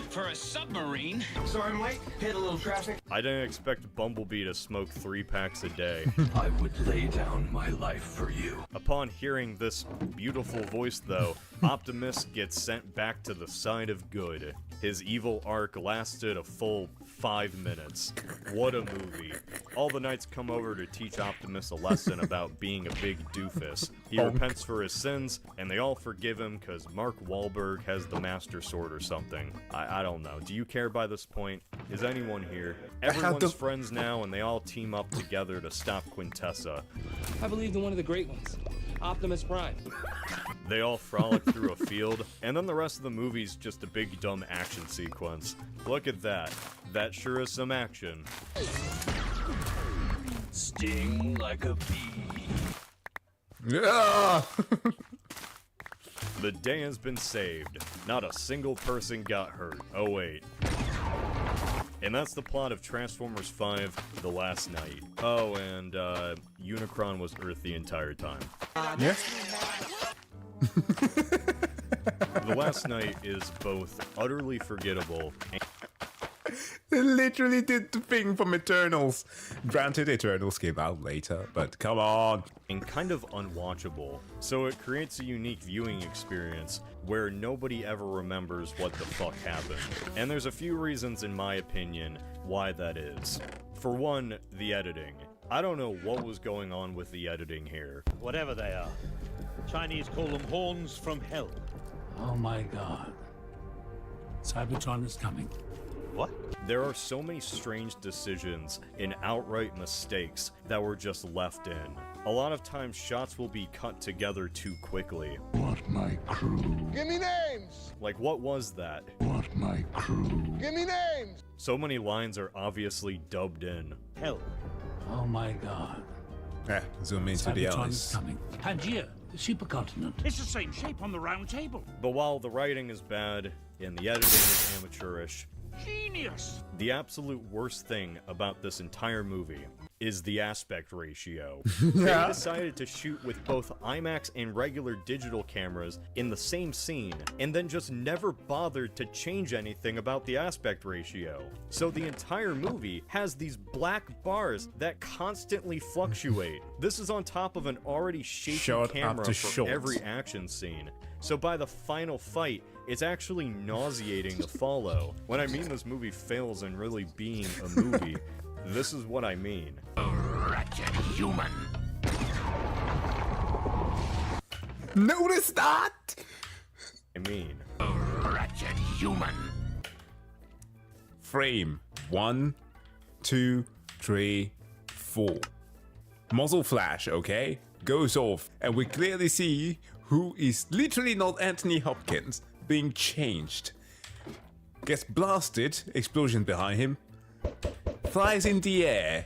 for a submarine. Sorry, Mike. Hit a little traffic. I didn't expect Bumblebee to smoke 3 packs a day. I would lay down my life for you. Upon hearing this beautiful voice, though, Optimus gets sent back to the side of good. His evil arc lasted a full 5 minutes. What a movie. All the Knights come over to teach Optimus a lesson about being a big doofus. He repents for his sins, and they all forgive him because Mark Wahlberg has the Master Sword or something. I don't know. Do you care by this point? Is anyone here? Everyone's friends now, and they all team up together to stop Quintessa. I believe in one of the great ones, Optimus Prime. They all frolic through a field, and then the rest of the movie's just a big dumb action sequence. Look at that. That sure is some action. Sting like a bee. Yeah. The day has been saved. Not a single person got hurt. Oh wait. And that's the plot of Transformers 5, The Last Night. Oh, and Unicron was Earth the entire time. Yeah. The Last Night is both utterly forgettable and They literally did the thing from Eternals. Granted, Eternals came out later, but come on. And kind of unwatchable, so it creates a unique viewing experience where nobody ever remembers what the fuck happened. And there's a few reasons, in my opinion, why that is. For one, the editing. I don't know what was going on with the editing here. Whatever they are. Chinese call them horns from hell. Oh my god. Cybertron is coming. What? There are so many strange decisions and outright mistakes that were just left in. A lot of times shots will be cut together too quickly. Want my crew? Give me names! Like, what was that? Want my crew? Give me names! So many lines are obviously dubbed in. Hell. Oh my god. Zoom into the Cybertron eyes. is coming. Pangaea, the supercontinent. It's the same shape on the round table. But while the writing is bad and the editing is amateurish, Genius! the absolute worst thing about this entire movie is the aspect ratio. They decided to shoot with both IMAX and regular digital cameras in the same scene, and then just never bothered to change anything about the aspect ratio. So the entire movie has these black bars that constantly fluctuate. This is on top of an already shaky Shot camera after for shot. every action scene. So by the final fight, it's actually nauseating to follow. When I mean this movie fails in really being a movie, this is what I mean. Wretched human. Notice that? I mean. Wretched human. Frame 1, 2, 3, 4. Muzzle flash, okay? Goes off, and we clearly see who is literally not Anthony Hopkins being changed. Gets blasted, explosion behind him, flies in the air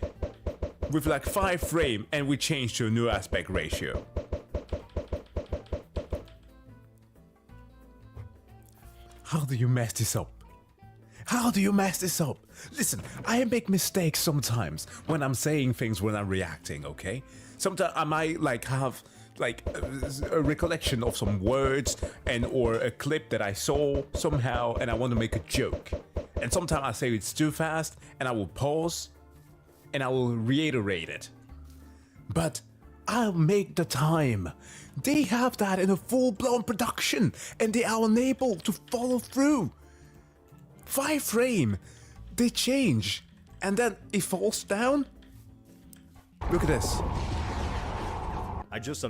with like 5 frames, and we change to a new aspect ratio. How do you mess this up? How do you mess this up? Listen, I make mistakes sometimes when I'm saying things when I'm reacting, okay? Sometimes I might like have like a recollection of some words and or a clip that I saw somehow and I want to make a joke. And sometimes I say it's too fast and I will pause and I will reiterate it. But I'll make the time. They have that in a full-blown production and they are unable to follow through. 5 frames, they change and then it falls down. Look at this. I just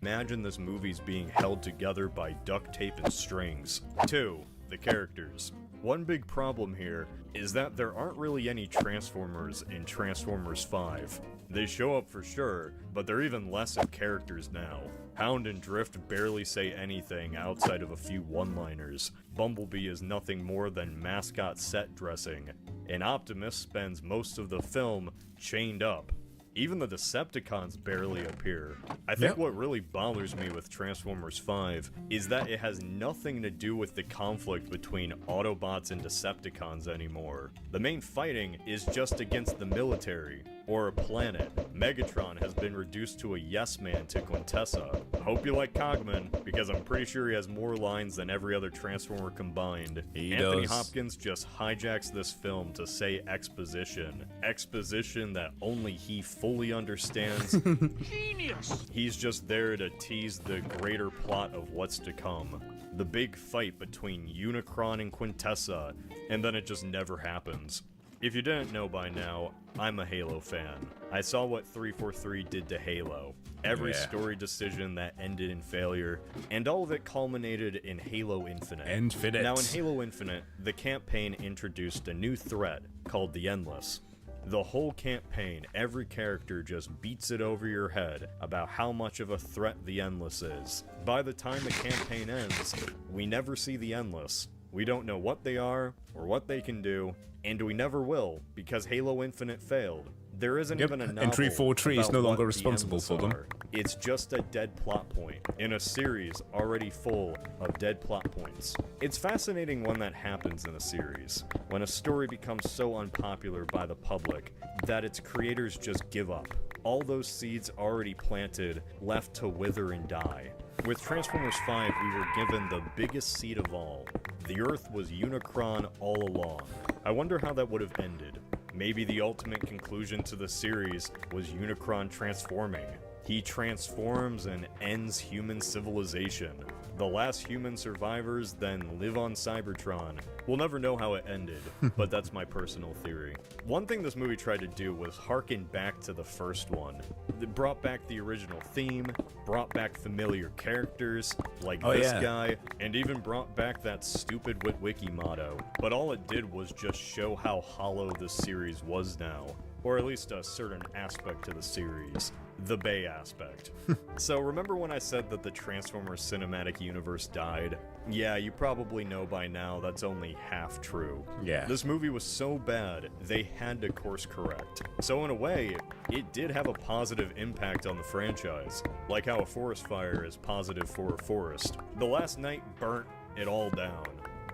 imagine this movie's being held together by duct tape and strings. 2. The characters. One big problem here is that there aren't really any Transformers in Transformers 5. They show up for sure, but they're even less of characters now. Hound and Drift barely say anything outside of a few one-liners. Bumblebee is nothing more than mascot set dressing, and Optimus spends most of the film chained up. Even the Decepticons barely appear. I think what really bothers me with Transformers 5 is that it has nothing to do with the conflict between Autobots and Decepticons anymore. The main fighting is just against the military, or a planet. Megatron has been reduced to a yes-man to Quintessa. I hope you like Cogman, because I'm pretty sure he has more lines than every other Transformer combined. Anthony Hopkins just hijacks this film to say exposition. Exposition that only he fully understands. Genius! He's just there to tease the greater plot of what's to come. The big fight between Unicron and Quintessa, and then it just never happens. If you didn't know by now, I'm a Halo fan. I saw what 343 did to Halo. Every story decision that ended in failure, and all of it culminated in Halo Infinite. Now in Halo Infinite, the campaign introduced a new threat called the Endless. The whole campaign, every character just beats it over your head about how much of a threat the Endless is. By the time the campaign ends, we never see the Endless. We don't know what they are, or what they can do, and we never will, because Halo Infinite failed. There isn't even a novel and 343 is about no what longer the responsible Endless for them. are. It's just a dead plot point, in a series already full of dead plot points. It's fascinating when that happens in a series, when a story becomes so unpopular by the public that its creators just give up. All those seeds already planted, left to wither and die. With Transformers 5, we were given the biggest seed of all. The Earth was Unicron all along. I wonder how that would have ended. Maybe the ultimate conclusion to the series was Unicron transforming. He transforms and ends human civilization. The last human survivors then live on Cybertron. We'll never know how it ended, but that's my personal theory. One thing this movie tried to do was harken back to the first one. It brought back the original theme, brought back familiar characters, like this guy, and even brought back that stupid Witwicky motto. But all it did was just show how hollow the series was now. Or at least a certain aspect to the series. The Bay aspect. So remember when I said that the Transformers cinematic universe died? Yeah, you probably know by now that's only half true. Yeah. This movie was so bad, they had to course correct. So in a way, it did have a positive impact on the franchise. Like how a forest fire is positive for a forest. The Last Night burnt it all down.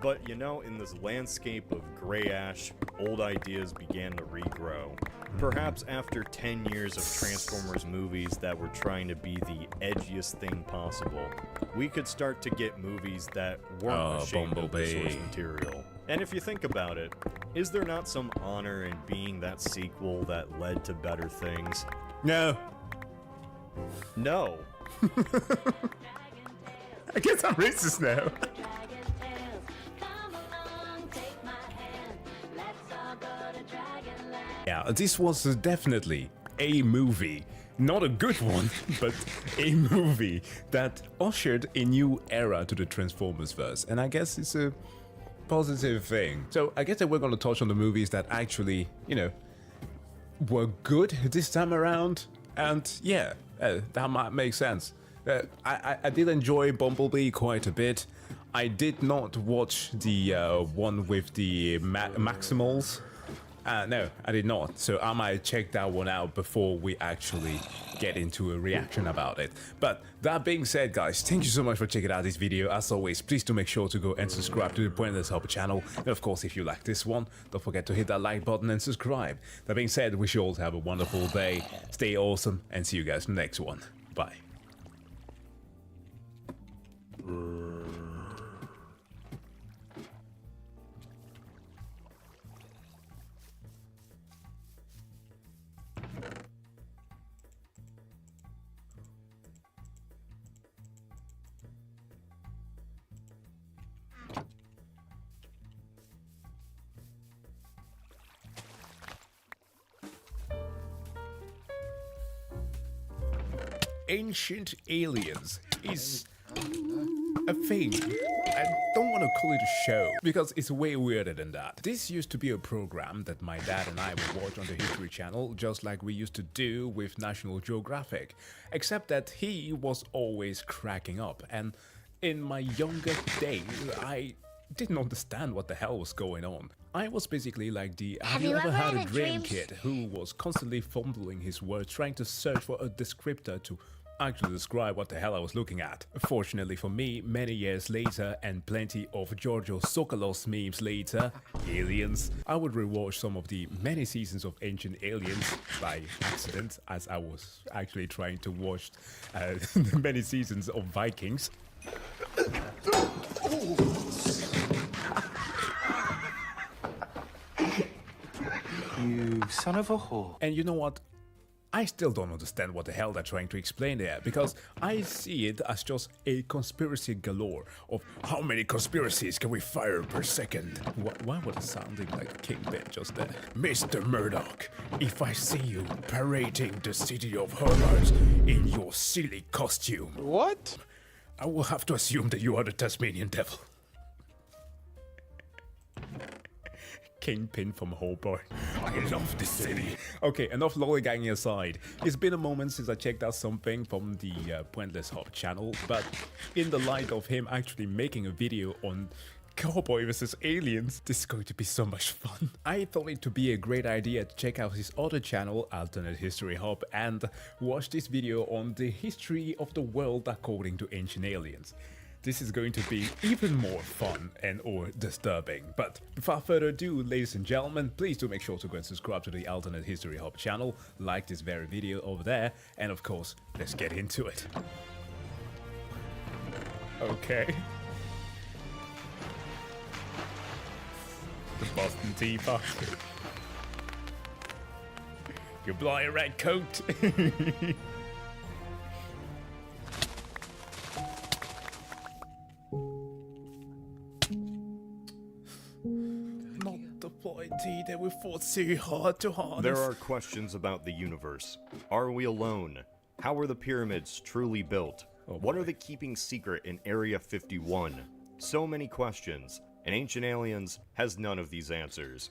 But you know, in this landscape of gray ash, old ideas began to regrow. Perhaps after 10 years of Transformers movies that were trying to be the edgiest thing possible, we could start to get movies that weren't ashamed of the source material. And if you think about it, is there not some honor in being that sequel that led to better things? No. No. I guess I'm racist now. Yeah, this was definitely a movie. Not a good one, but a movie that ushered a new era to the Transformers verse. And I guess it's a positive thing. So I guess that we're going to touch on the movies that actually, you know, were good this time around. And yeah, that might make sense. I did enjoy Bumblebee quite a bit. I did not watch the one with the Maximals. No, I did not. So I might check that one out before we actually get into a reaction about it. But that being said, guys, thank you so much for checking out this video. As always, please do make sure to go and subscribe to the Pointless Hub channel. And of course, if you like this one, don't forget to hit that like button and subscribe. That being said, wish you all to have a wonderful day. Stay awesome and see you guys in the next one. Bye. Ancient Aliens is a thing. I don't want to call it a show because it's way weirder than that. This used to be a program that my dad and I would watch on the History Channel, just like we used to do with National Geographic, except that he was always cracking up, and in my younger days I didn't understand what the hell was going on. I was basically like the have you ever had a dream kid who was constantly fumbling his words, trying to search for a descriptor to actually describe what the hell I was looking at. Fortunately for me, many years later and plenty of Giorgio Tsoukalos memes later, Aliens, I would rewatch some of the many seasons of Ancient Aliens by accident, as I was actually trying to watch the many seasons of Vikings. You son of a whore. And you know what? I still don't understand what the hell they're trying to explain there, because I see it as just a conspiracy galore of how many conspiracies can we fire per second. Why was it sounding like Kingpin just there? Mr. Murdoch, if I see you parading the city of horrors in your silly costume... What? I will have to assume that you are the Tasmanian Devil. Kingpin from Holborn. I love this city. Okay, enough lollygagging aside. It's been a moment since I checked out something from the Pointless Hub channel, but in the light of him actually making a video on Cowboy vs. Aliens, this is going to be so much fun. I thought it to be a great idea to check out his other channel, Alternate History Hub, and watch this video on the history of the world according to Ancient Aliens. This is going to be even more fun and or disturbing. But without further ado, ladies and gentlemen, please do make sure to go and subscribe to the Alternate History Hub channel, like this very video over there, and of course, let's get into it. Okay. Boston Tea Party. You bloody red coat. Not the bloody tea that we fought so hard to harness. There are questions about the universe. Are we alone? How were the pyramids truly built? What are they keeping secret in Area 51? So many questions, and Ancient Aliens has none of these answers.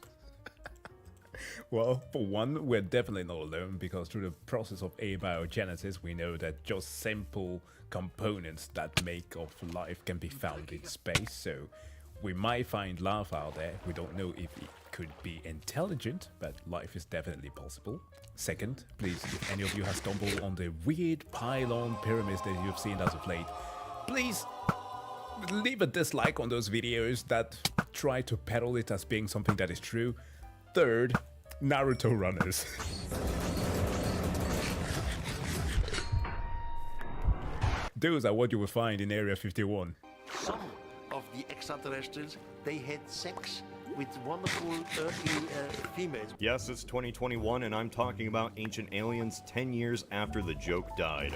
Well, for one, we're definitely not alone, because through the process of abiogenesis, we know that just simple components that make up life can be found in space, so we might find life out there. We don't know if it could be intelligent, but life is definitely possible. Second, please, if any of you have stumbled on the weird pylon pyramids that you've seen as of late, please leave a dislike on those videos that try to peddle it as being something that is true. Third, Naruto runners. Those are what you will find in Area 51. Some of the extraterrestrials, they had sex with wonderful earthly females. Yes, it's 2021, and I'm talking about Ancient Aliens 10 years after the joke died.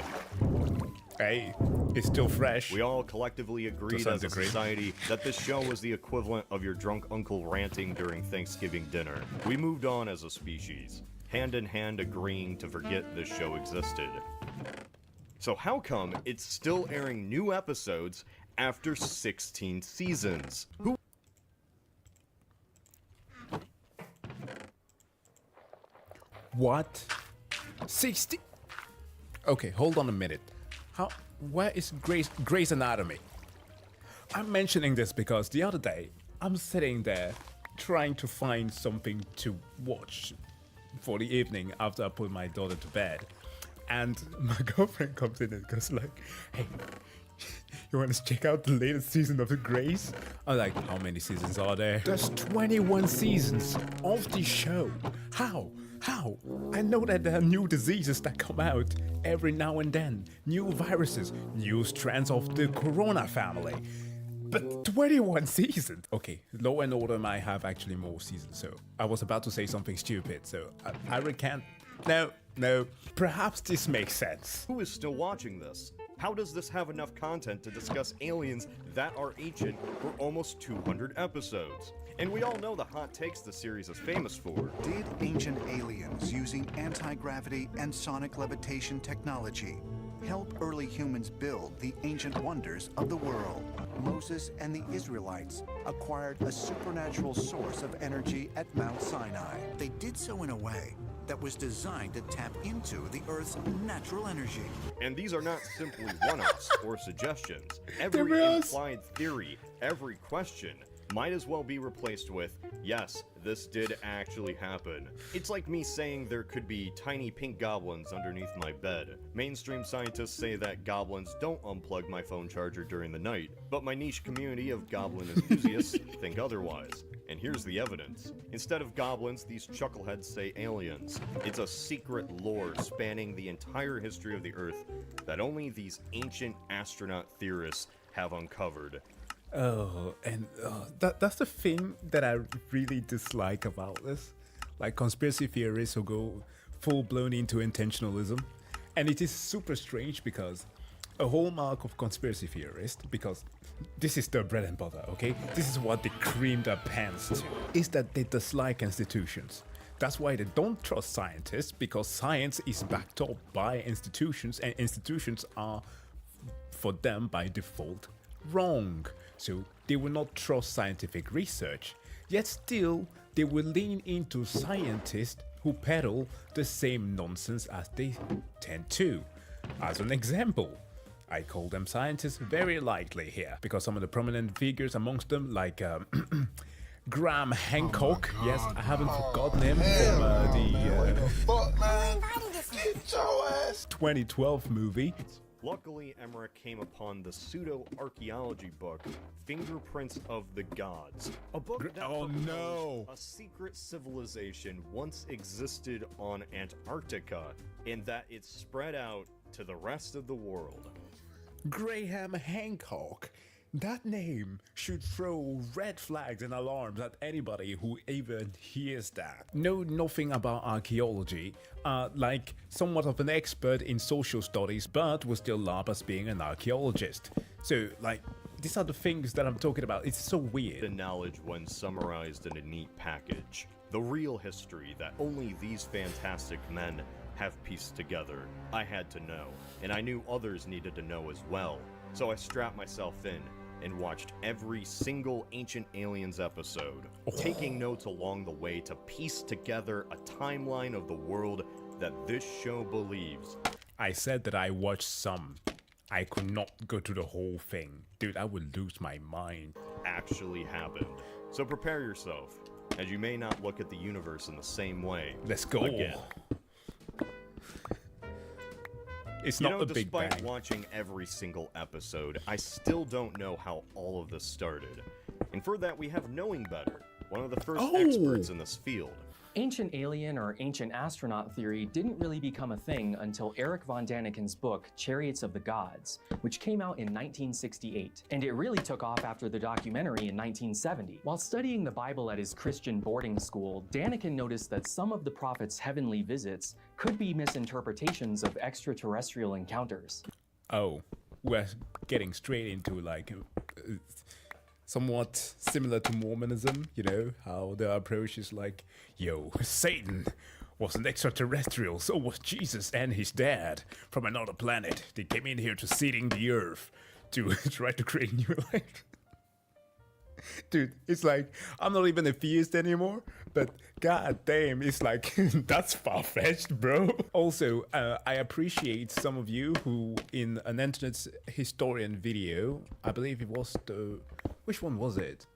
Hey, it's still fresh. We all collectively agreed as a society that this show was the equivalent of your drunk uncle ranting during Thanksgiving dinner. We moved on as a species, hand in hand agreeing to forget this show existed. So how come it's still airing new episodes after 16 seasons? What? 60? Okay, hold on a minute. Where is Grey's Anatomy? I'm mentioning this because the other day, I'm sitting there trying to find something to watch for the evening after I put my daughter to bed. And my girlfriend comes in and goes like, hey, you want to check out the latest season of The Grey's? I'm like, how many seasons are there? There's 21 seasons of the show. How? I know that there are new diseases that come out every now and then. New viruses, new strands of the corona family. But 21 seasons? Okay, Law and Order might have actually more seasons, so I was about to say something stupid, so I recant. No, perhaps this makes sense. Who is still watching this? How does this have enough content to discuss aliens that are ancient for almost 200 episodes? And we all know the hot takes the series is famous for. Did ancient aliens using anti-gravity and sonic levitation technology help early humans build the ancient wonders of the world? Moses and the Israelites acquired a supernatural source of energy at Mount Sinai. They did so in a way that was designed to tap into the Earth's natural energy. And these are not simply one-offs or suggestions. Every implied theory, every question, might as well be replaced with, yes, this did actually happen. It's like me saying there could be tiny pink goblins underneath my bed. Mainstream scientists say that goblins don't unplug my phone charger during the night, but my niche community of goblin enthusiasts think otherwise. And here's the evidence. Instead of goblins, these chuckleheads say aliens. It's a secret lore spanning the entire history of the Earth that only these ancient astronaut theorists have uncovered. Oh, and that's the thing that I really dislike about this. Like conspiracy theorists who go full-blown into intentionalism. And it is super strange because a hallmark of conspiracy theorists, because this is their bread and butter, okay? This is what they cream their pants to, is that they dislike institutions. That's why they don't trust scientists, because science is backed up by institutions, and institutions are, for them by default, wrong. So they will not trust scientific research, yet still they will lean into scientists who peddle the same nonsense as they tend to. As an example, I call them scientists very lightly here, because some of the prominent figures amongst them, like Graham Hancock, yes, I haven't forgotten him from the 2012 movie. Luckily, Emmerich came upon the pseudo-archaeology book, Fingerprints of the Gods. A book that a secret civilization once existed on Antarctica, and that it spread out to the rest of the world. Graham Hancock. That name should throw red flags and alarms at anybody who even hears that. Know nothing about archaeology, like somewhat of an expert in social studies, but will still lab as being an archaeologist. So, like, these are the things that I'm talking about. It's so weird. The knowledge when summarized in a neat package. The real history that only these fantastic men have pieced together. I had to know, and I knew others needed to know as well. So I strapped myself in and watched every single Ancient Aliens episode, taking notes along the way to piece together a timeline of the world that this show believes. I said that I watched some. I could not go to the whole thing. Dude, I would lose my mind. Actually happened. So prepare yourself, as you may not look at the universe in the same way. Let's go. Again. It's not the Big Bang. Despite watching every single episode, I still don't know how all of this started. And for that, we have Knowing Better, one of the first experts in this field. Ancient alien or ancient astronaut theory didn't really become a thing until Eric von Daniken's book, Chariots of the Gods, which came out in 1968. And it really took off after the documentary in 1970. While studying the Bible at his Christian boarding school, Daniken noticed that some of the prophet's heavenly visits could be misinterpretations of extraterrestrial encounters. Oh, we're getting straight into like somewhat similar to Mormonism, you know, how their approach is like, yo, Satan was an extraterrestrial, so was Jesus and his dad from another planet. They came in here to seeding the earth to try to create new life. Dude, it's like, I'm not even a theist anymore, but god damn, it's like, that's far-fetched, bro. Also, I appreciate some of you who, in an Internet Historian video, I believe it was which one was it?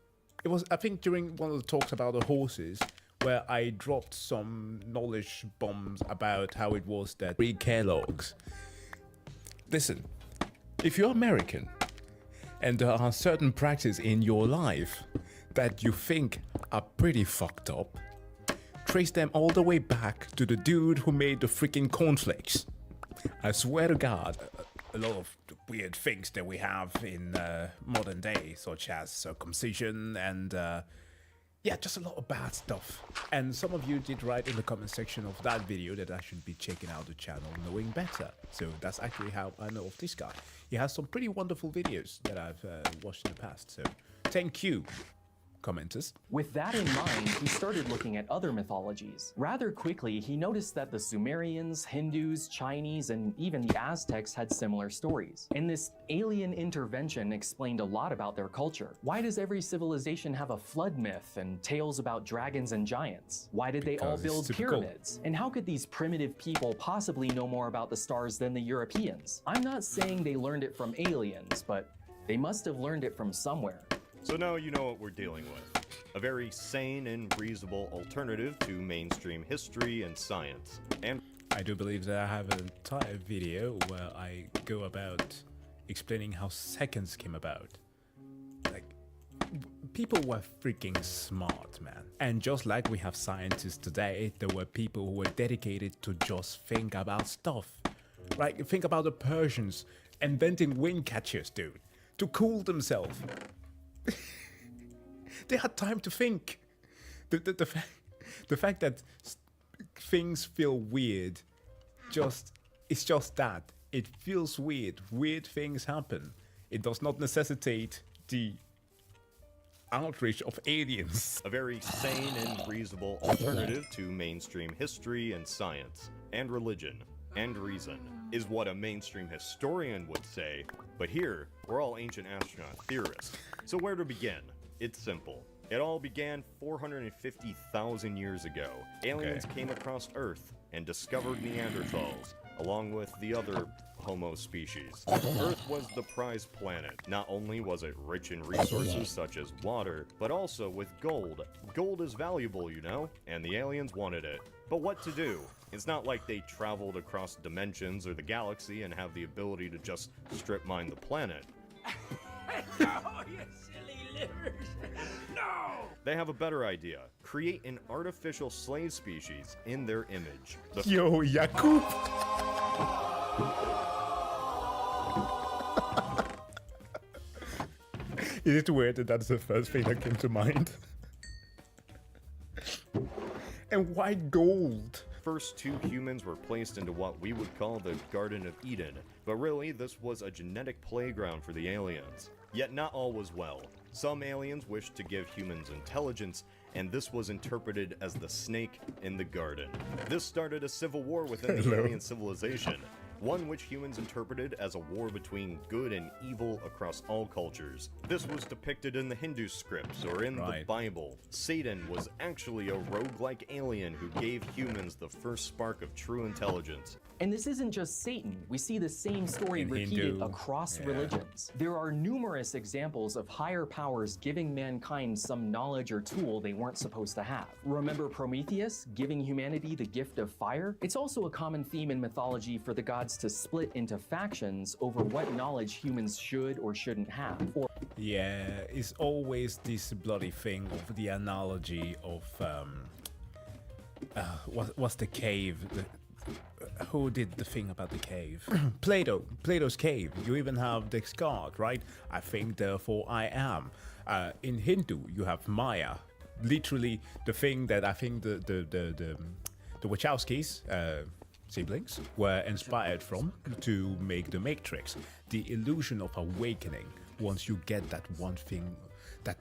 It was, I think, during one of the talks about the horses, where I dropped some knowledge bombs about how it was that read catalogs. Listen, if you're American, and there are certain practices in your life that you think are pretty fucked up, trace them all the way back to the dude who made the freaking cornflakes. I swear to God, a lot of weird things that we have in modern day, such as circumcision and yeah, just a lot of bad stuff. And some of you did write in the comment section of that video that I should be checking out the channel Knowing Better. So that's actually how I know of this guy. He has some pretty wonderful videos that I've watched in the past. So thank you, commenters. With that in mind, he started looking at other mythologies. Rather quickly, he noticed that the Sumerians, Hindus, Chinese, and even the Aztecs had similar stories. And this alien intervention explained a lot about their culture. Why does every civilization have a flood myth and tales about dragons and giants? Why did they all build pyramids? And how could these primitive people possibly know more about the stars than the Europeans? I'm not saying they learned it from aliens, but they must have learned it from somewhere. So now you know what we're dealing with. A very sane and reasonable alternative to mainstream history and science. And I do believe that I have an entire video where I go about explaining how seconds came about. Like, people were freaking smart, man. And just like we have scientists today, there were people who were dedicated to just think about stuff. Right? Think about the Persians inventing wind catchers, dude, to cool themselves. They had time to think. The fact that things feel weird, it's just that. It feels weird. Weird things happen. It does not necessitate the outreach of aliens. A very sane and reasonable alternative to mainstream history and science, and religion, and reason, is what a mainstream historian would say, but here, we're all ancient astronaut theorists. So where to begin? It's simple. It all began 450,000 years ago. Aliens came across Earth and discovered Neanderthals, along with the other Homo species. Earth was the prized planet. Not only was it rich in resources such as water, but also with gold. Gold is valuable, you know, and the aliens wanted it. But what to do? It's not like they traveled across dimensions or the galaxy and have the ability to just strip mine the planet. No, you silly livers! No! They have a better idea. Create an artificial slave species in their image. Yo, Yakub! Is it weird that that's the first thing that came to mind? And white gold. First, 2 humans were placed into what we would call the Garden of Eden, but really this was a genetic playground for the aliens. Yet not all was well. Some aliens wished to give humans intelligence, and this was interpreted as the snake in the garden. This started a civil war within the alien civilization, one which humans interpreted as a war between good and evil across all cultures. This was depicted in the Hindu scripts or in the Bible. Satan was actually a roguelike alien who gave humans the first spark of true intelligence. And this isn't just Satan. We see the same story In repeated Hindu, across religions. There are numerous examples of higher powers giving mankind some knowledge or tool they weren't supposed to have. Remember Prometheus giving humanity the gift of fire? It's also a common theme in mythology for the gods to split into factions over what knowledge humans should or shouldn't have. Or Yeah, it's always this bloody thing of the analogy of what's the cave? Who did the thing about the cave? Plato's cave. You even have Descartes, right? I think, therefore I am. In Hindu, you have Maya. Literally, the thing that I think the Wachowskis, siblings, were inspired from to make the Matrix. The illusion of awakening. Once you get that one thing, that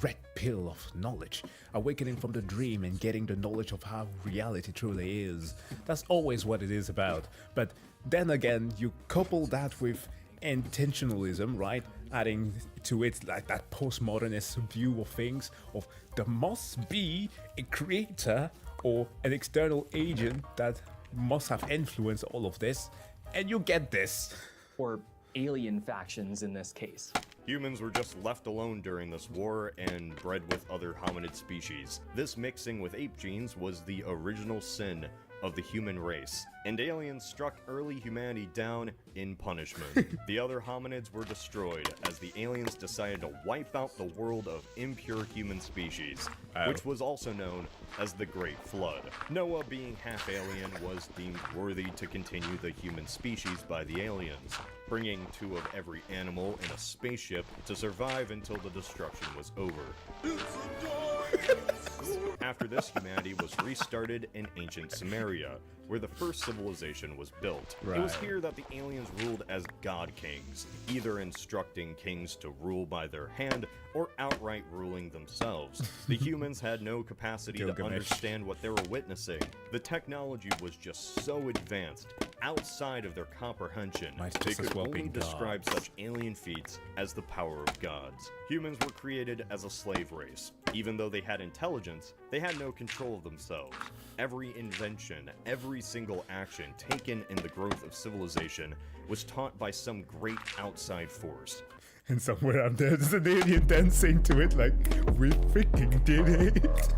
red pill of knowledge, awakening from the dream and getting the knowledge of how reality truly is. That's always what it is about. But then again, you couple that with intentionalism, right? Adding to it like that postmodernist view of things, of there must be a creator or an external agent that must have influenced all of this, and you get this. Or alien factions in this case. Humans were just left alone during this war and bred with other hominid species. This mixing with ape genes was the original sin of the human race, and aliens struck early humanity down in punishment. The other hominids were destroyed as the aliens decided to wipe out the world of impure human species, which was also known as the Great Flood. Noah, being half alien, was deemed worthy to continue the human species by the aliens, bringing 2 of every animal in a spaceship to survive until the destruction was over. After this, humanity was restarted in ancient Sumeria, where the first civilization was built. It was here that the aliens ruled as god kings, either instructing kings to rule by their hand or outright ruling themselves. The humans had no capacity to understand what they were witnessing. The technology was just so advanced, outside of their comprehension, they could only describe such alien feats as the power of gods. Humans were created as a slave race. Even though they had intelligence, they had no control of themselves. Every invention, every single action taken in the growth of civilization was taught by some great outside force. And somewhere out there's an alien dancing to it like, we freaking did it.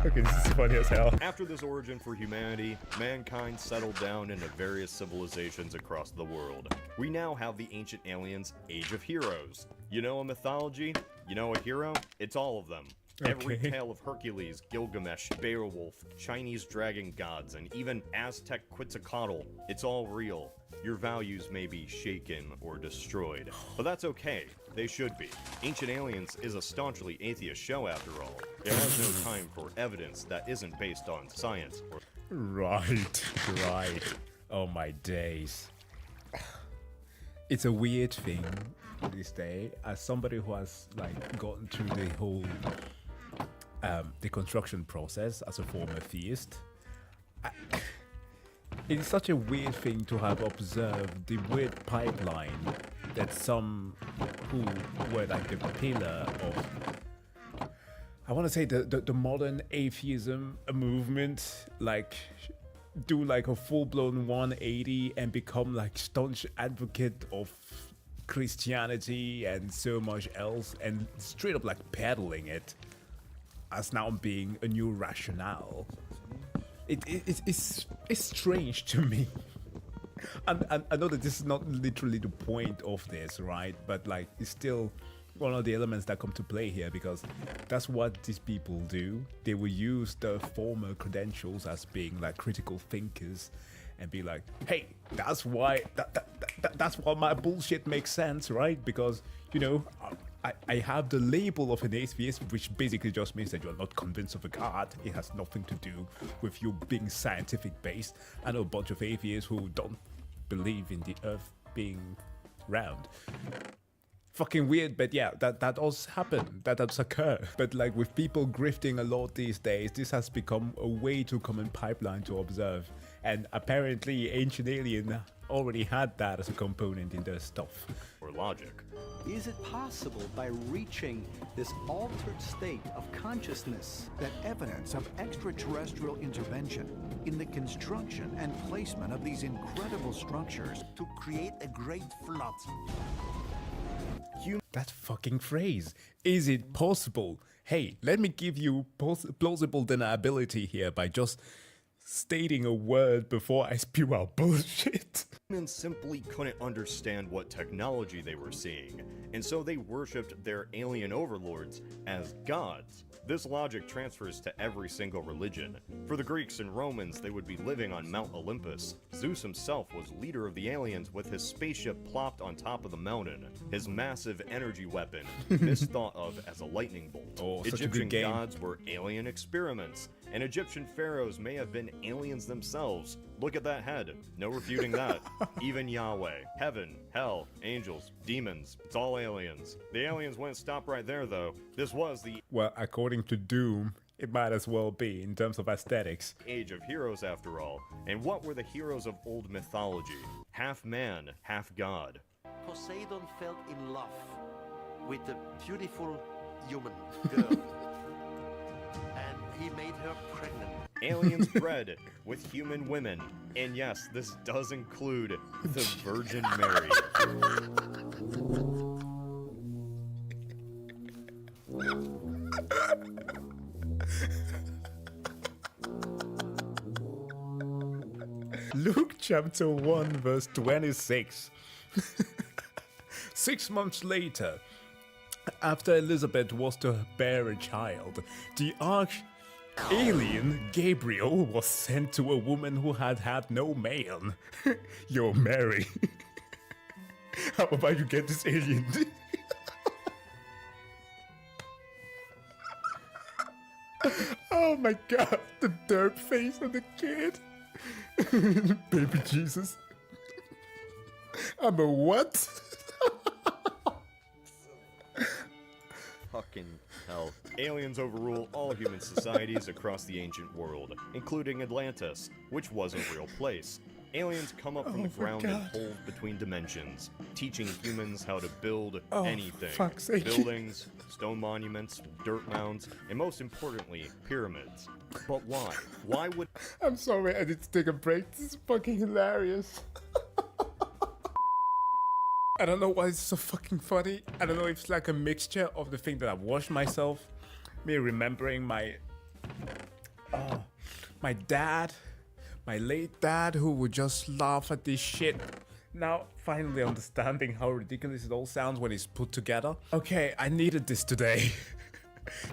Okay, this is funny as hell. After this origin for humanity, mankind settled down into various civilizations across the world. We now have the ancient aliens' Age of Heroes. You know a mythology? You know a hero? It's all of them. Every tale of Hercules, Gilgamesh, Beowulf, Chinese dragon gods, and even Aztec Quetzalcoatl, it's all real. Your values may be shaken or destroyed, but that's okay. They should be. Ancient Aliens is a staunchly atheist show after all. It has no time for evidence that isn't based on science or... Right. Oh my days. It's a weird thing this day, as somebody who has like gotten through the whole deconstruction process as a former theist. It's such a weird thing to have observed the weird pipeline that some who were like the pillar of, I want to say the modern atheism movement, like do like a full-blown 180 and become like staunch advocate of Christianity and so much else, and straight up like peddling it as now being a new rationale. It's strange to me. And I know that this is not literally the point of this, right? But like, it's still one of the elements that come to play here, because that's what these people do. They will use their former credentials as being like critical thinkers and be like, hey, that's why that's why my bullshit makes sense, right? Because, you know, I have the label of an atheist, which basically just means that you're not convinced of a god. It has nothing to do with you being scientific based. I know a bunch of atheists who don't believe in the earth being round. Fucking weird, but yeah, that does happen, that does occur. But like with people grifting a lot these days, this has become a way too common pipeline to observe. And apparently Ancient Alien already had that as a component in their stuff. Or logic. Is it possible by reaching this altered state of consciousness that evidence of extraterrestrial intervention in the construction and placement of these incredible structures to create a great flood? That fucking phrase. Is it possible? Hey, let me give you plausible deniability here by just stating a word before I spew out bullshit. Humans simply couldn't understand what technology they were seeing, and so they worshipped their alien overlords as gods. This logic transfers to every single religion. For the Greeks and Romans, they would be living on Mount Olympus. Zeus himself was leader of the aliens with his spaceship plopped on top of the mountain, his massive energy weapon, misthought of as a lightning bolt. Oh, such a Egyptian good game. gods were alien experiments, and Egyptian pharaohs may have been aliens themselves. Look at that head. No refuting that. Even Yahweh, heaven, hell, angels, demons, it's all aliens. The aliens wouldn't stop right there though. This was the Well, according to Doom, it might as well be in terms of aesthetics. age of heroes after all. And what were the heroes of old mythology? Half man, half god. Poseidon fell in love with a beautiful human girl. And he made her pregnant. Aliens bred with human women. And yes, this does include the Virgin Mary. Luke chapter 1 verse 26. 6 months later, after Elizabeth was to bear a child, the arch-alien Gabriel was sent to a woman who had had no male. Yo, Mary. How about you get this alien? Oh my god, the derp face of the kid. Baby Jesus. I'm a what? Fucking hell. Aliens overrule all human societies across the ancient world, including Atlantis, which was a real place. Aliens come up from the ground and hold between dimensions, teaching humans how to build anything. fuck's sake. Buildings, stone monuments, dirt mounds, and most importantly, pyramids. But why? Why would... I'm sorry, I need to take a break. This is fucking hilarious. I don't know why it's so fucking funny. I don't know if it's like a mixture of the thing that I've watched myself, me remembering my dad, my late dad, who would just laugh at this shit. Now, finally understanding how ridiculous it all sounds when it's put together. Okay, I needed this today.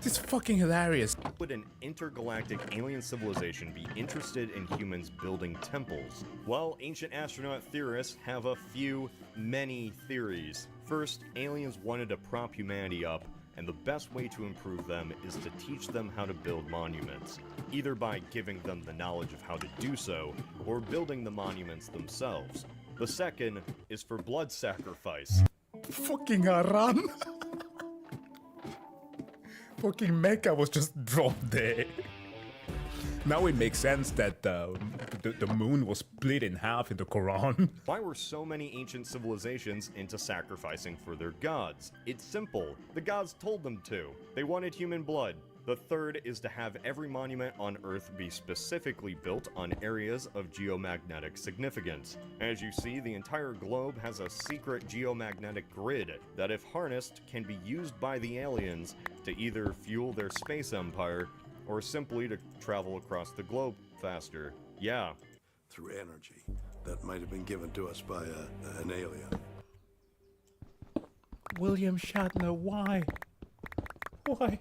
This is fucking hilarious. Would an intergalactic alien civilization be interested in humans building temples? Well, ancient astronaut theorists have many theories. First, aliens wanted to prop humanity up, and the best way to improve them is to teach them how to build monuments, either by giving them the knowledge of how to do so, or building the monuments themselves. The second is for blood sacrifice. Fucking Haran. Fucking Mecca was just dropped there. Now it makes sense that the moon was split in half in the Quran. Why were so many ancient civilizations into sacrificing for their gods? It's simple. The gods told them to. They wanted human blood. The third is to have every monument on Earth be specifically built on areas of geomagnetic significance. As you see, the entire globe has a secret geomagnetic grid that, if harnessed, can be used by the aliens to either fuel their space empire or simply to travel across the globe faster. Yeah. Through energy that might have been given to us by an alien. William Shatner, why? Why?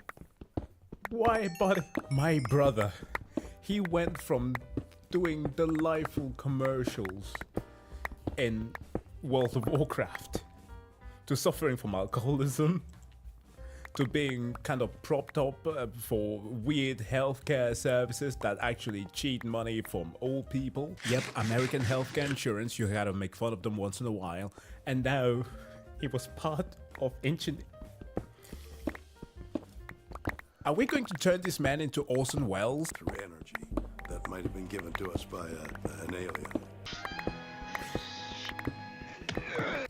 Why, buddy? My brother, he went from doing delightful commercials in World of Warcraft, to suffering from alcoholism, to being kind of propped up for weird healthcare services that actually cheat money from old people. Yep, American healthcare insurance, you gotta make fun of them once in a while. And now he was part of ancient... Are we going to turn this man into Orson Welles? Energy that might have been given to us by an alien.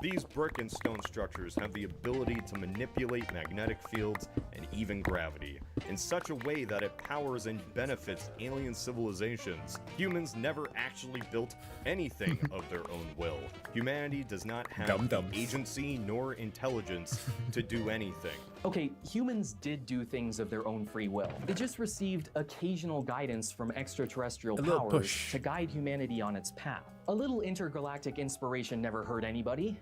These brick and stone structures have the ability to manipulate magnetic fields and even gravity in such a way that it powers and benefits alien civilizations. Humans never actually built anything of their own will. Humanity does not have the agency nor intelligence to do anything. Okay, humans did do things of their own free will. They just received occasional guidance from extraterrestrial powers to guide humanity on its path. A little intergalactic inspiration never hurt anybody.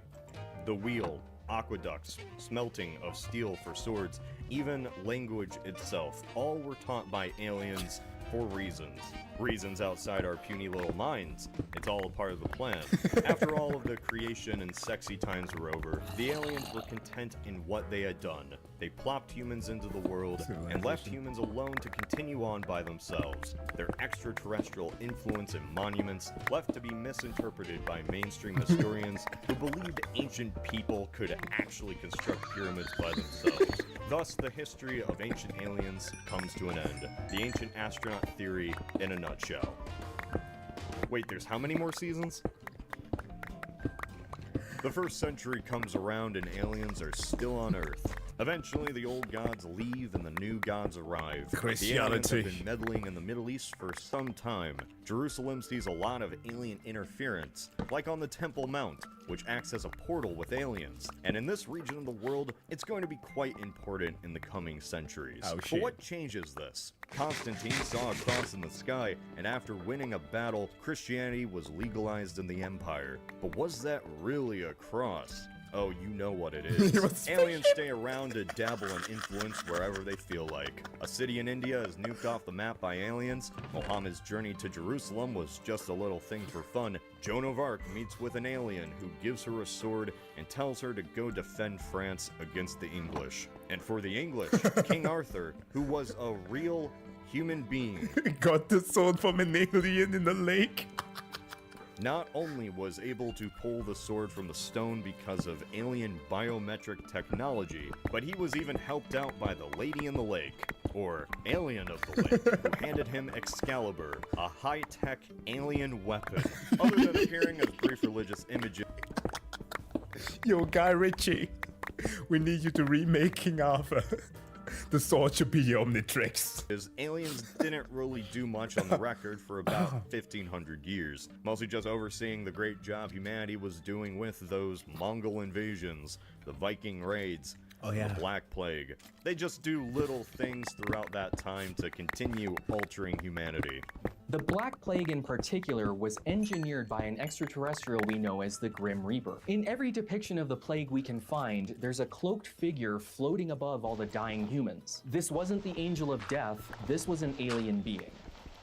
The wheel, aqueducts, smelting of steel for swords, even language itself, all were taught by aliens for reasons. Reasons outside our puny little minds. It's all a part of the plan. After all of the creation and sexy times were over, the aliens were content in what they had done. They plopped humans into the world and left humans alone to continue on by themselves. Their extraterrestrial influence and monuments left to be misinterpreted by mainstream historians who believed ancient people could actually construct pyramids by themselves. Thus, the history of ancient aliens comes to an end. The ancient astronaut theory in a nutshell. Wait, there's how many more seasons? The first century comes around and aliens are still on Earth. Eventually, the old gods leave and the new gods arrive. The aliens have been meddling in the Middle East for some time. Jerusalem sees a lot of alien interference, like on the Temple Mount, which acts as a portal with aliens. And in this region of the world, it's going to be quite important in the coming centuries. But what changes this? Constantine saw a cross in the sky, and after winning a battle, Christianity was legalized in the empire. But was that really a cross? Oh, you know what it is. Aliens stay around to dabble and influence wherever they feel like. A city in India is nuked off the map by aliens. Muhammad's journey to Jerusalem was just a little thing for fun. Joan of Arc meets with an alien who gives her a sword and tells her to go defend France against the English. And for the English, King Arthur, who was a real human being, got the sword from an alien in the lake. Not only was able to pull the sword from the stone because of alien biometric technology, but he was even helped out by the Lady in the Lake, or Alien of the Lake, who handed him Excalibur, a high-tech alien weapon. Other than appearing as brief religious images... Yo, Guy Ritchie, we need you to remake King Arthur. The sword should be Omnitrix. Aliens didn't really do much on the record for about 1,500 years, mostly just overseeing the great job humanity was doing with those Mongol invasions, the Viking raids, the Black Plague. They just do little things throughout that time to continue altering humanity. The Black Plague in particular was engineered by an extraterrestrial we know as the Grim Reaper. In every depiction of the plague we can find, there's a cloaked figure floating above all the dying humans. This wasn't the Angel of Death, this was an alien being.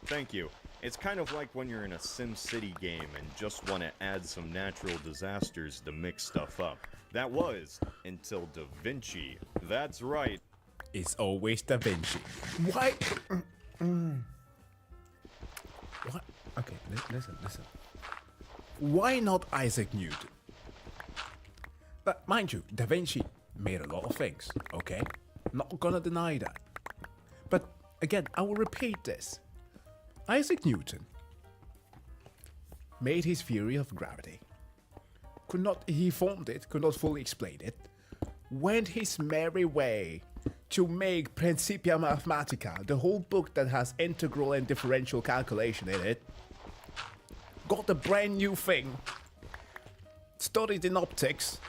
Thank you. It's kind of like when you're in a SimCity game and just want to add some natural disasters to mix stuff up. That was until Da Vinci. That's right. It's always Da Vinci. Why? What? Okay, listen. Why not Isaac Newton? But mind you, Da Vinci made a lot of things, okay? Not gonna deny that. But again, I will repeat this. Isaac Newton made his theory of gravity. He formed it, could not fully explain it, went his merry way to make Principia Mathematica, the whole book that has integral and differential calculation in it, got a brand new thing, studied in optics,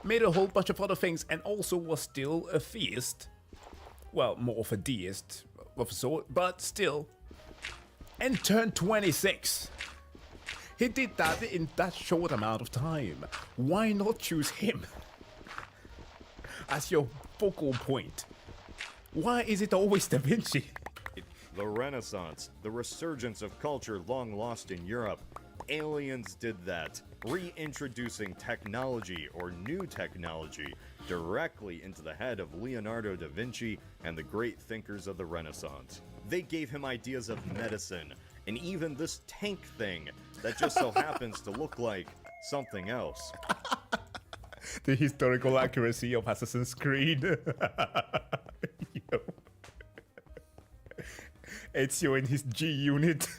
made a whole bunch of other things, and also was still a theist. Well, more of a deist of a sort, but still. And turned 26. He did that in that short amount of time. Why not choose him as your focal point? Why is it always Da Vinci? the Renaissance, the resurgence of culture long lost in Europe. Aliens did that, reintroducing technology or new technology directly into the head of Leonardo da Vinci and the great thinkers of the Renaissance. They gave him ideas of medicine, and even this tank thing that just so happens to look like something else. The historical accuracy of Assassin's Creed. Yo. Ezio in his G unit.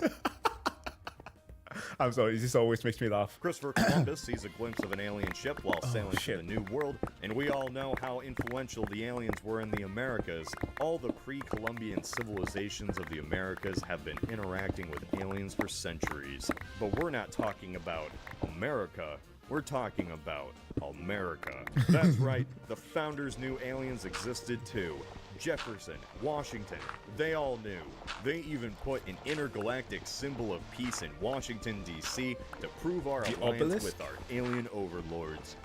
I'm sorry, this always makes me laugh. Christopher Columbus sees a glimpse of an alien ship while sailing to the New World, and we all know how influential the aliens were in the Americas. All the pre-Columbian civilizations of the Americas have been interacting with aliens for centuries. But we're not talking about America. We're talking about America. That's right, the founders knew aliens existed too. Jefferson, Washington, they all knew. They even put an intergalactic symbol of peace in Washington, D.C. to prove our alliance with our alien overlords.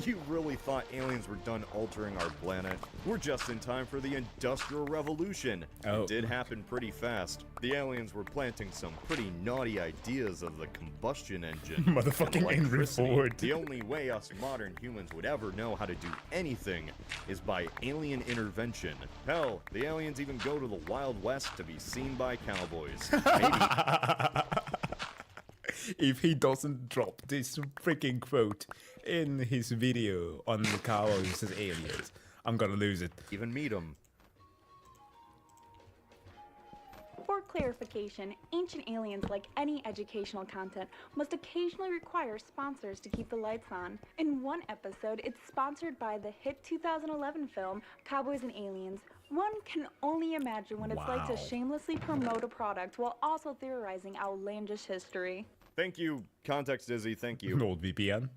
You really thought aliens were done altering our planet? We're just in time for the Industrial Revolution. It did happen pretty fast. The aliens were planting some pretty naughty ideas of the combustion engine. Motherfucking Henry Ford. The only way us modern humans would ever know how to do anything is by alien intervention. Hell, the aliens even go to the Wild West to be seen by cowboys. Maybe. If he doesn't drop this freaking quote in his video on the cowboys versus aliens, I'm gonna lose it. Even meet him. For clarification, Ancient Aliens, like any educational content, must occasionally require sponsors to keep the lights on. In one episode, it's sponsored by the hit 2011 film, Cowboys and Aliens. One can only imagine what it's like to shamelessly promote a product while also theorizing outlandish history. Thank you, Context Dizzy, thank you. NordVPN.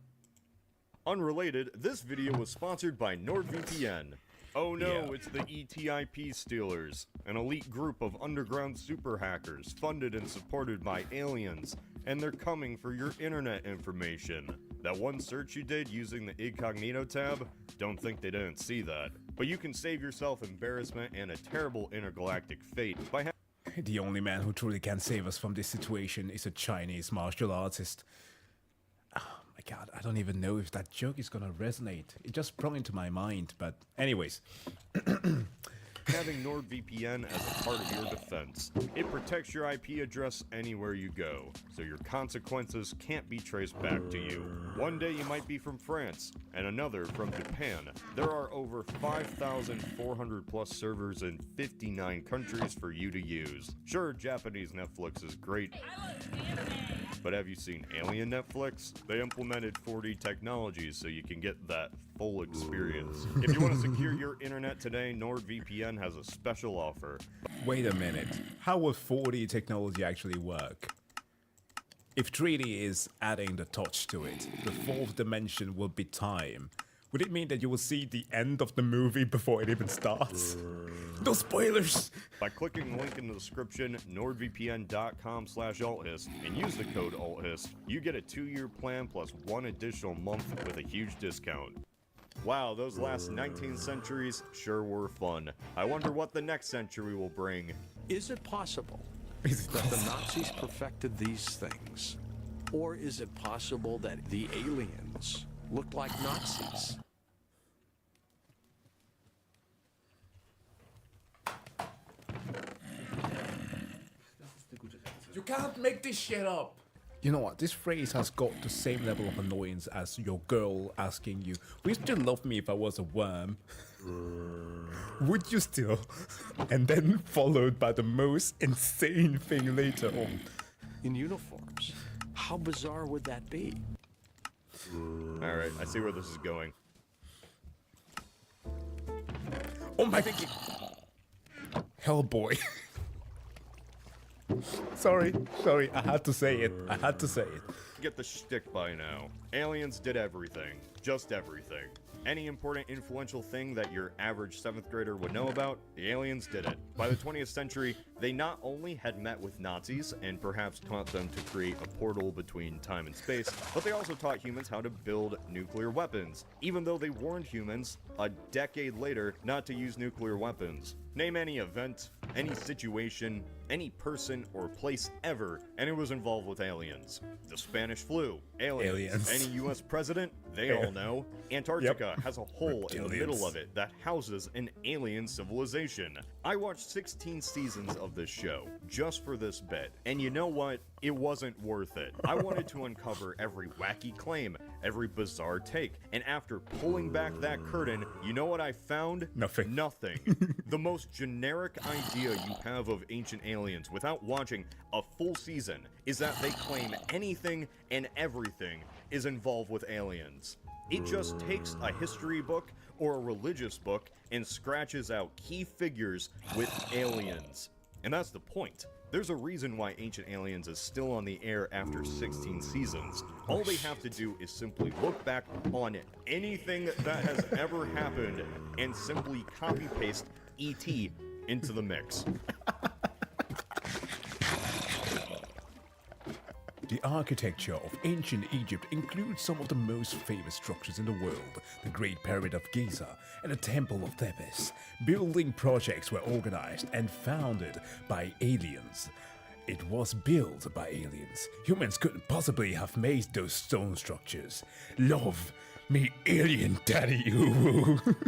Unrelated, this video was sponsored by NordVPN. Oh no, it's the ETIP Stealers, an elite group of underground super hackers funded and supported by aliens, and they're coming for your internet information. That one search you did using the incognito tab, don't think they didn't see that. But you can save yourself embarrassment and a terrible intergalactic fate by The only man who truly can save us from this situation is a Chinese martial artist. Oh my god, I don't even know if that joke is gonna resonate. It just sprung into my mind, but anyways. having NordVPN as a part of your defense. It protects your IP address anywhere you go, so your consequences can't be traced back to you. One day you might be from France, and another from Japan. There are over 5,400 plus servers in 59 countries for you to use. Sure, Japanese Netflix is great, but have you seen Alien Netflix? They implemented 4D technologies so you can get that full experience. If you want to secure your internet today, NordVPN has a special offer. Wait a minute. How will 4D technology actually work? If 3D is adding the touch to it, the fourth dimension will be time. Would it mean that you will see the end of the movie before it even starts? No spoilers! By clicking the link in the description, nordvpn.com/althis, and use the code althis, you get a 2-year plan plus 1 additional month with a huge discount. Wow, those last 19 centuries sure were fun. I wonder what the next century will bring. Is it possible that the Nazis perfected these things? Or is it possible that the aliens look like Nazis? You can't make this shit up! You know what, this phrase has got the same level of annoyance as your girl asking you, would you still love me if I was a worm? Would you still? And then followed by the most insane thing later on. In uniforms. How bizarre would that be? Alright, I see where this is going. Oh my god! Hellboy. Sorry, I had to say it. Get the shtick by now. Aliens did everything. just everything. Any important influential thing that your average 7th grader would know about, the aliens did it. By the 20th century, they not only had met with Nazis and perhaps taught them to create a portal between time and space, but they also taught humans how to build nuclear weapons, even though they warned humans a decade later not to use nuclear weapons. Name any event, any situation, any person or place ever, and it was involved with aliens. The Spanish flu, aliens. Any US president, they all know. Antarctica has a hole in the middle of it that houses an alien civilization. I watched 16 seasons of this show just for this bit, and you know what? It wasn't worth it. I wanted to uncover every wacky claim, every bizarre take, and after pulling back that curtain, you know what I found? Nothing. Nothing. The most generic idea you have of ancient aliens without watching a full season is that they claim anything and everything is involved with aliens. It just takes a history book or a religious book and scratches out key figures with aliens. And that's the point. There's a reason why Ancient Aliens is still on the air after 16 seasons. All they have to do is simply look back on anything that has ever happened and simply copy-paste E.T. into the mix. The architecture of ancient Egypt includes some of the most famous structures in the world, the Great Pyramid of Giza and the Temple of Thebes. Building projects were organized and founded by aliens. It was built by aliens. Humans couldn't possibly have made those stone structures. Love me, alien daddy.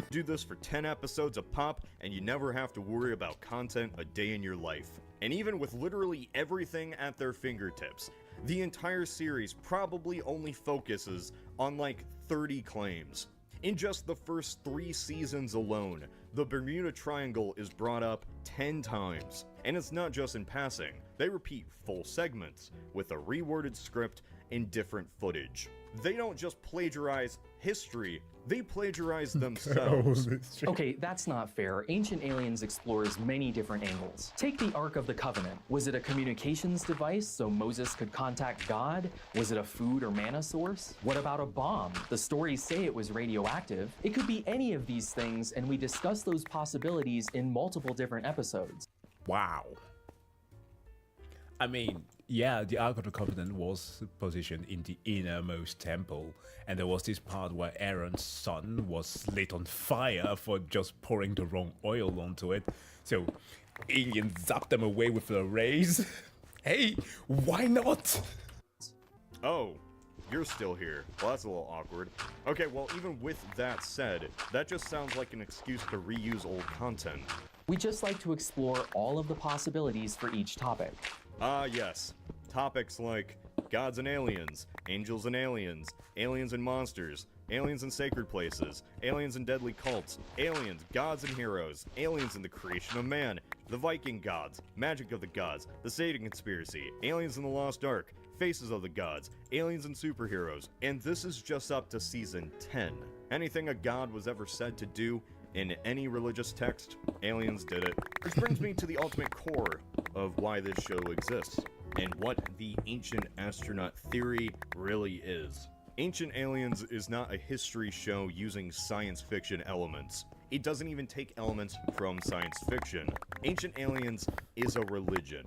Do this for 10 episodes a pop, and you never have to worry about content a day in your life. And even with literally everything at their fingertips, the entire series probably only focuses on like 30 claims. In just the first 3 seasons alone, the Bermuda Triangle is brought up 10 times. And it's not just in passing, they repeat full segments with a reworded script and different footage. They don't just plagiarize history, they plagiarize themselves. Okay, that's not fair. Ancient Aliens explores many different angles. Take the Ark of the Covenant. Was it a communications device so Moses could contact God? Was it a food or mana source? What about a bomb? The stories say it was radioactive. It could be any of these things, and we discuss those possibilities in multiple different episodes. Wow. I mean, yeah, the Ark of the Covenant was positioned in the innermost temple, and there was this part where Aaron's son was lit on fire for just pouring the wrong oil onto it. So aliens zapped them away with the rays. Hey, why not? Oh, you're still here. Well, that's a little awkward. Okay, well, even with that said, that just sounds like an excuse to reuse old content. We just like to explore all of the possibilities for each topic. Yes. Topics like gods and aliens, angels and aliens, aliens and monsters, aliens and sacred places, aliens and deadly cults, aliens, gods and heroes, aliens and the creation of man, the Viking gods, magic of the gods, the Satan conspiracy, aliens in the Lost Ark, faces of the gods, aliens and superheroes, and this is just up to season 10. Anything a god was ever said to do in any religious text, aliens did it. Which brings me to the ultimate core of why this show exists, and what the ancient astronaut theory really is. Ancient Aliens is not a history show using science fiction elements. It doesn't even take elements from science fiction. Ancient Aliens is a religion.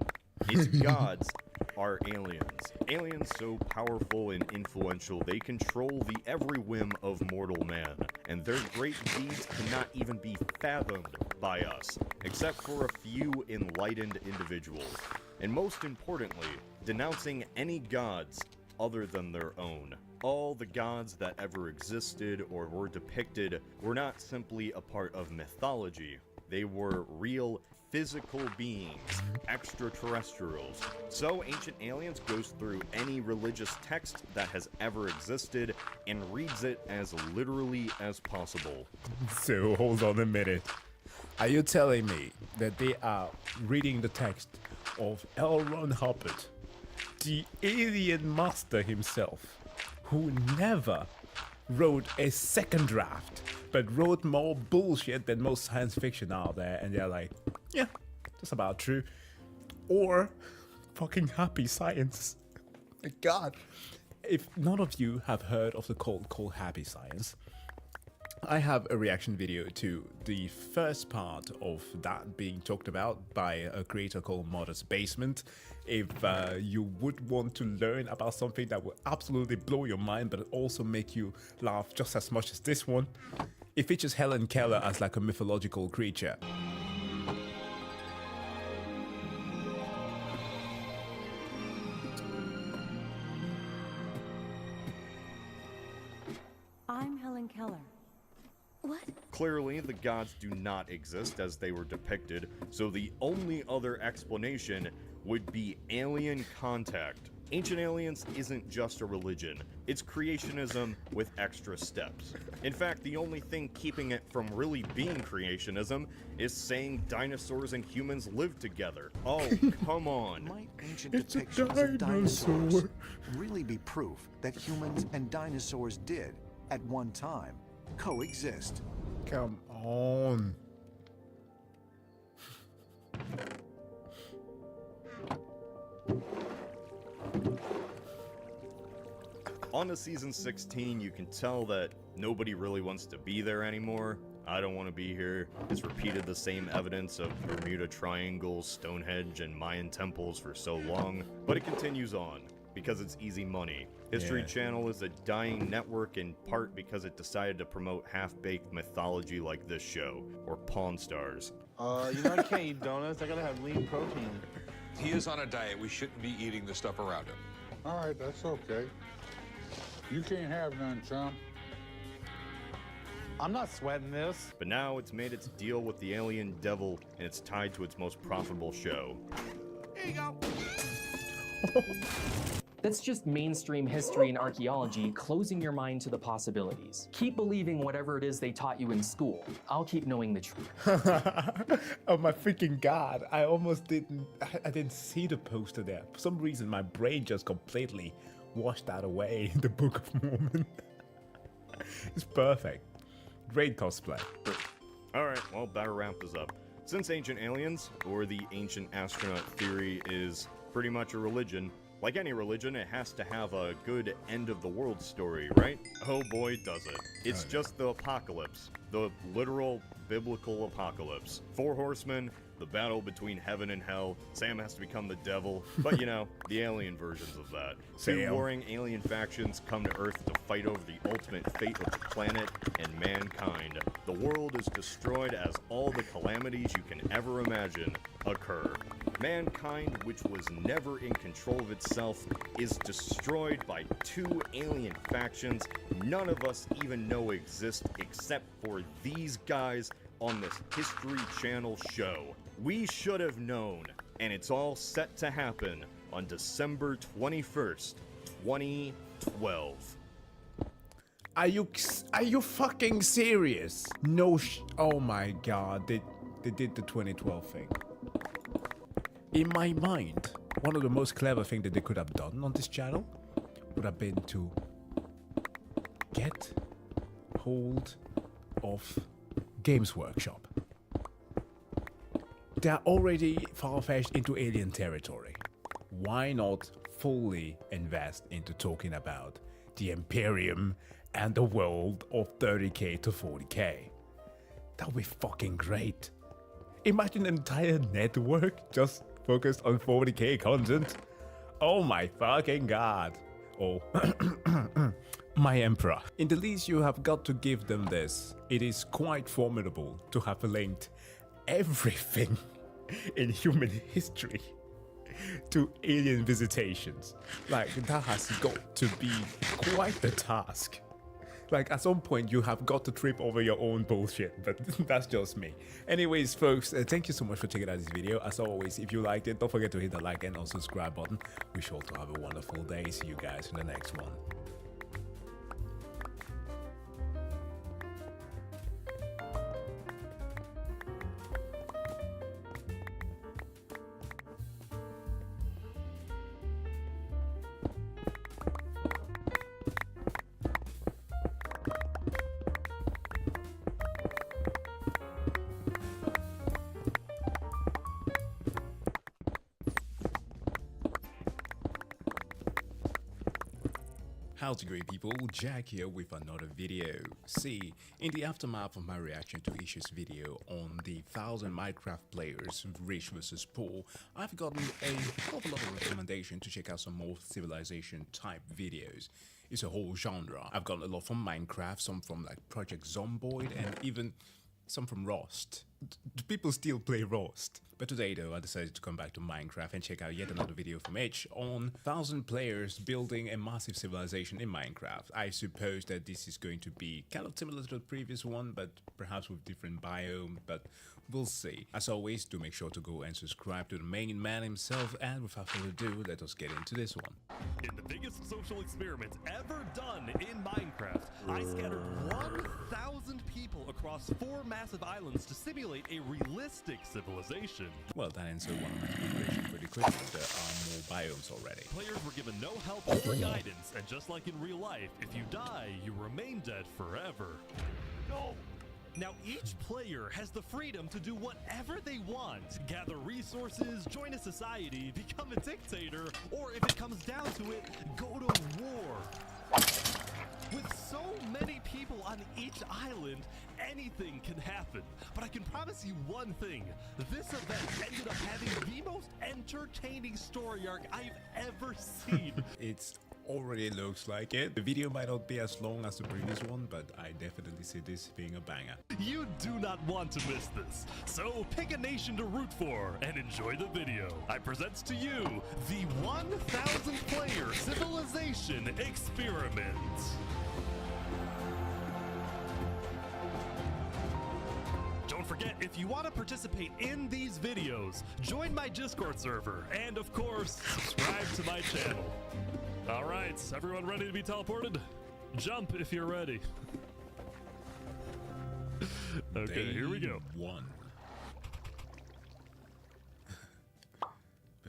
Its gods are aliens. Aliens so powerful and influential they control the every whim of mortal man, and their great deeds cannot even be fathomed by us, except for a few enlightened individuals. And most importantly, denouncing any gods other than their own. All the gods that ever existed or were depicted were not simply a part of mythology. They were real physical beings, extraterrestrials. So Ancient Aliens goes through any religious text that has ever existed and reads it as literally as possible. So hold on a minute. Are you telling me that they are reading the text of L. Ron Hubbard, the alien master himself, who never wrote a second draft, but wrote more bullshit than most science fiction out there, and they're like, yeah, that's about true. Or fucking happy science. God, if none of you have heard of the cult called Happy Science, I have a reaction video to the first part of that being talked about by a creator called Modest Basement. If you would want to learn about something that will absolutely blow your mind but also make you laugh just as much as this one, it features Helen Keller as like a mythological creature. I'm Helen Keller. What? Clearly, the gods do not exist as they were depicted, so the only other explanation would be alien contact. Ancient Aliens isn't just a religion, it's creationism with extra steps. In fact, the only thing keeping it from really being creationism is saying dinosaurs and humans live together. Oh, come on. Might ancient depictions of dinosaurs really be proof that humans and dinosaurs did, at one time, coexist? Come on. On to season 16, you can tell that nobody really wants to be there anymore. I don't want to be here. It's repeated the same evidence of Bermuda Triangles, Stonehenge, and Mayan temples for so long, but it continues on because it's easy money. History Channel is a dying network in part because it decided to promote half-baked mythology like this show, or Pawn Stars. You know, I can't eat donuts. I gotta have lean protein. He is on a diet. We shouldn't be eating the stuff around him. All right, that's okay. You can't have none, chump. I'm not sweating this. But now it's made its deal with the alien devil, and it's tied to its most profitable show. Here you go. That's just mainstream history and archaeology closing your mind to the possibilities. Keep believing whatever it is they taught you in school. I'll keep knowing the truth. Oh my freaking god, I almost didn't see the poster there. For some reason my brain just completely washed that away in the Book of Mormon. It's perfect. Great cosplay. Alright, well, better wrap this up. Since Ancient Aliens, or the Ancient Astronaut Theory, is pretty much a religion, like any religion, it has to have a good end-of-the-world story, right? Oh boy, does it. It's just the apocalypse. The literal biblical apocalypse. 4 horsemen, the battle between heaven and hell, Sam has to become the devil, but you know, the alien versions of that. 2 warring alien factions come to Earth to fight over the ultimate fate of the planet and mankind. The world is destroyed as all the calamities you can ever imagine occur. Mankind, which was never in control of itself, is destroyed by 2 alien factions none of us even know exist except for these guys on this History Channel show. We should have known, and it's all set to happen on December 21st, 2012. Are you fucking serious? No oh my god, they did the 2012 thing. In my mind, one of the most clever things that they could have done on this channel would have been to get hold of Games Workshop. They're already far-fetched into alien territory. Why not fully invest into talking about the Imperium and the world of 30k to 40k? That would be fucking great. Imagine an entire network just focused on 40k content. Oh my fucking god. Oh, my emperor. In the least, you have got to give them this. It is quite formidable to have linked everything in human history to alien visitations. Like, that has got to be quite the task. Like, at some point, you have got to trip over your own bullshit, but that's just me. Anyways, folks, thank you so much for checking out this video. As always, if you liked it, don't forget to hit the like and also subscribe button. Wish you all to have a wonderful day. See you guys in the next one. How's it going, people? Jack here with another video. See, in the aftermath of my reaction to Isha's video on the 1000 Minecraft players rich versus poor, I've gotten a hell of a lot of recommendation to check out some more Civilization type videos. It's a whole genre. I've gotten a lot from Minecraft, some from like Project Zomboid, and even some from Rust. Do people still play Rust? But today though, I decided to come back to Minecraft and check out yet another video from Edge on 1000 players building a massive civilization in Minecraft. I suppose that this is going to be kind of similar to the previous one, but perhaps with different biome, but we'll see. As always, do make sure to go and subscribe to the main man himself, and without further ado, let us get into this one. In the biggest social experiment ever done in Minecraft, I scattered 1,000 people across 4 massive islands to simulate a realistic civilization. Well, that answered one of my questions pretty quickly. There are more biomes already. Players were given no help or guidance, and just like in real life, if you die, you remain dead forever. No! Now, each player has the freedom to do whatever they want. Gather resources, join a society, become a dictator, or if it comes down to it, go to war. With so many people on each island, anything can happen. But I can promise you one thing. This event ended up having the most entertaining story arc I've ever seen. It already looks like it. The video might not be as long as the previous one, but I definitely see this being a banger. You do not want to miss this. So pick a nation to root for and enjoy the video. I present to you the 1,000 player civilization experiment. Don't forget, if you want to participate in these videos, join my Discord server, and of course, subscribe to my channel. All right, everyone ready to be teleported? Jump if you're ready. Okay, here we go. One.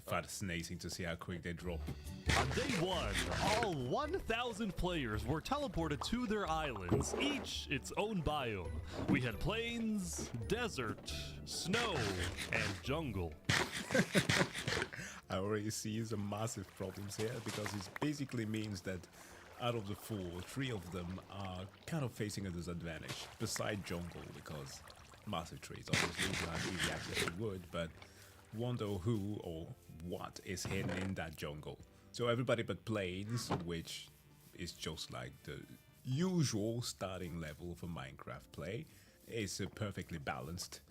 Fascinating to see how quick they drop. On day 1, all 1,000 players were teleported to their islands, each its own biome. We had plains, desert, snow, and jungle. I already see some massive problems here because it basically means that out of the 4, 3 of them are kind of facing a disadvantage, beside jungle, because massive trees obviously you have easy access to wood, but wonder who or what is hidden in that jungle. So everybody but plains, which is just like the usual starting level for Minecraft play, is perfectly balanced.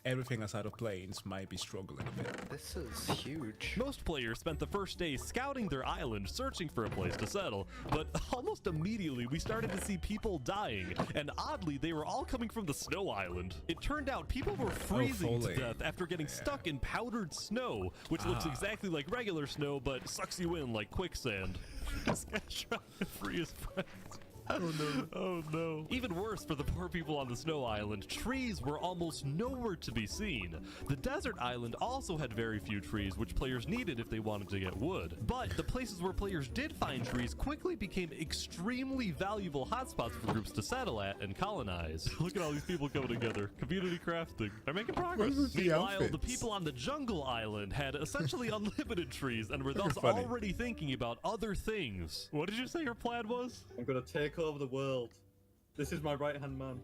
Everything outside of plains might be struggling a bit. This is huge. Most players spent the first day scouting their island, searching for a place to settle, but almost immediately we started to see people dying, and oddly they were all coming from the snow island. It turned out people were freezing to death after getting stuck in powdered snow, which looks exactly like regular snow but sucks you in like quicksand. This guy's trying to free his friends. Oh no. Oh no. Even worse for the poor people on the snow island, trees were almost nowhere to be seen. The desert island also had very few trees, which players needed if they wanted to get wood. But the places where players did find trees quickly became extremely valuable hotspots for groups to settle at and colonize. Look at all these people coming together. Community crafting. They're making progress. Meanwhile, the people on the jungle island had essentially unlimited trees and were thus already thinking about other things. What did you say your plan was? I'm gonna take over the world. This is my right-hand man.